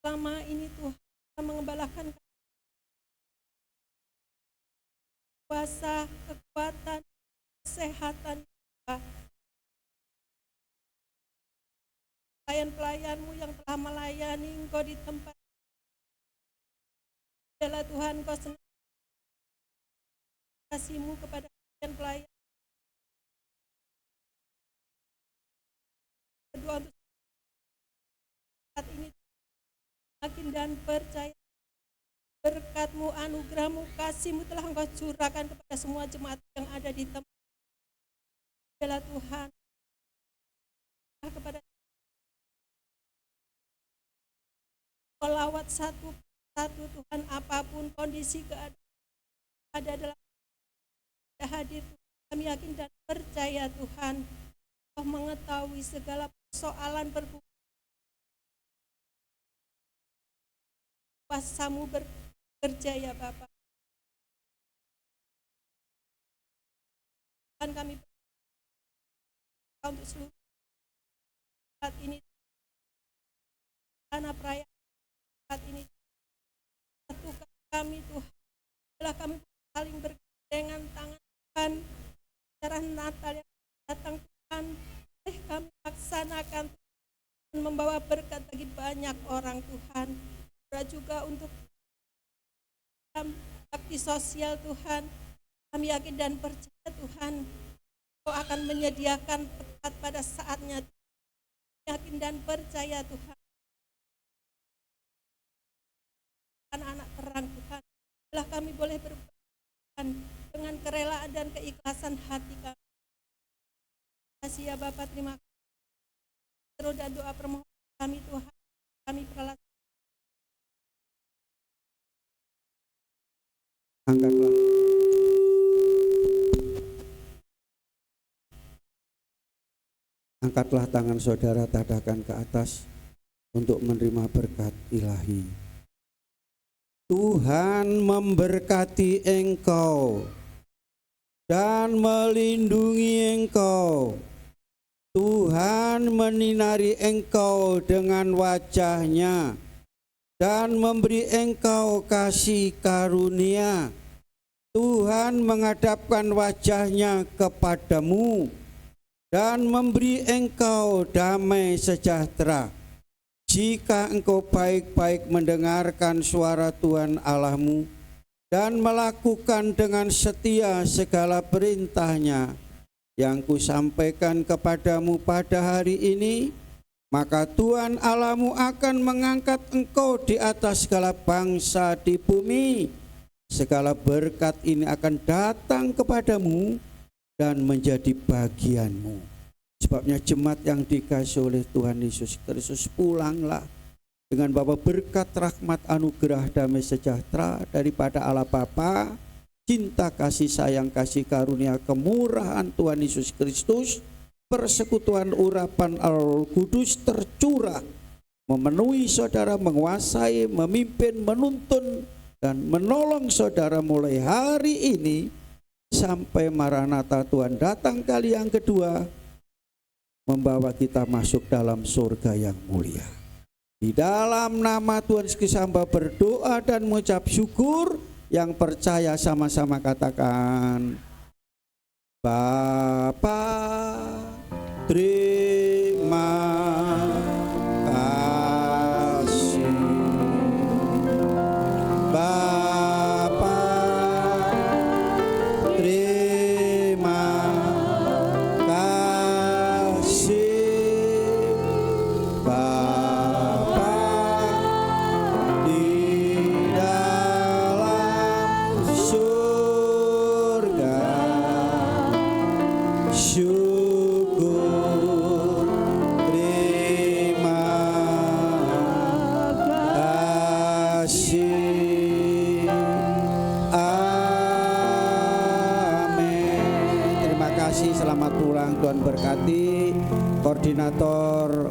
selama ini Tuhan kita mengembalakan kuasa, kekuatan, kesehatan Tuhan. Pelayan-pelayan-Mu yang telah melayani Engkau di tempat. Adalah Tuhan, Kau senang kasih-Mu kepada pelayan-pelayan. Berdoa untuk saat ini makin dan percaya berkat-Mu, anugerah-Mu, kasih-Mu telah Engkau curahkan kepada semua jemaat yang ada di tempat. Adalah Tuhan, kepada pelawat satu Tuhan, apapun kondisi keadaan ada dalam hadir, kami yakin dan percaya Tuhan, Kau mengetahui segala persoalan kuasa-Mu bekerja ya Bapa. Tuhan, kami berdoa untuk seluruh saat ini, karena perayaan saat ini, satukan kami Tuhan, bila kami saling bergandengan tangan Tuhan, acara Natal yang datang Tuhan, kami laksanakan dan membawa berkat bagi banyak orang Tuhan. Berdoa juga untuk bakti sosial Tuhan, kami yakin dan percaya Tuhan, Kau akan menyediakan tepat pada saatnya. Yakin dan percaya Tuhan, anak-anak terang Tuhan, bila kami boleh berbuat dengan kerelaan dan keikhlasan hati kami. Terima kasih ya Bapak, terima kasih. Terus dan doa permohonan kami Tuhan, kami perlahan.
Angkatlah. Angkatlah tangan saudara, tadakan ke atas untuk menerima berkat ilahi. Tuhan memberkati engkau dan melindungi engkau. Tuhan menyinari engkau dengan wajah-Nya dan memberi engkau kasih karunia. Tuhan menghadapkan wajah-Nya kepadamu dan memberi engkau damai sejahtera. Jika engkau baik-baik mendengarkan suara Tuhan Allahmu dan melakukan dengan setia segala perintah-Nya yang kusampaikan kepadamu pada hari ini, maka Tuhan Allahmu akan mengangkat engkau di atas segala bangsa di bumi. Segala berkat ini akan datang kepadamu dan menjadi bagianmu. Sebabnya jemaat yang dikasihi oleh Tuhan Yesus Kristus, pulanglah dengan bawa berkat, rahmat, anugerah, damai sejahtera daripada Allah Bapa, cinta, kasih sayang, kasih karunia, kemurahan Tuhan Yesus Kristus, persekutuan urapan Roh Kudus tercurah, memenuhi saudara, menguasai, memimpin, menuntun, dan menolong saudara mulai hari ini sampai Maranatha Tuhan datang kali yang kedua, membawa kita masuk dalam surga yang mulia. Di dalam nama Tuhan Yesus hamba berdoa dan mengucap syukur. Yang percaya sama-sama katakan, Bapa, terima kasih. Bapa, terima kasih. Bapa di dalam surga, syukur, terima kasih. Amin. Terima kasih, selamat pulang, Tuhan berkati. Koordinator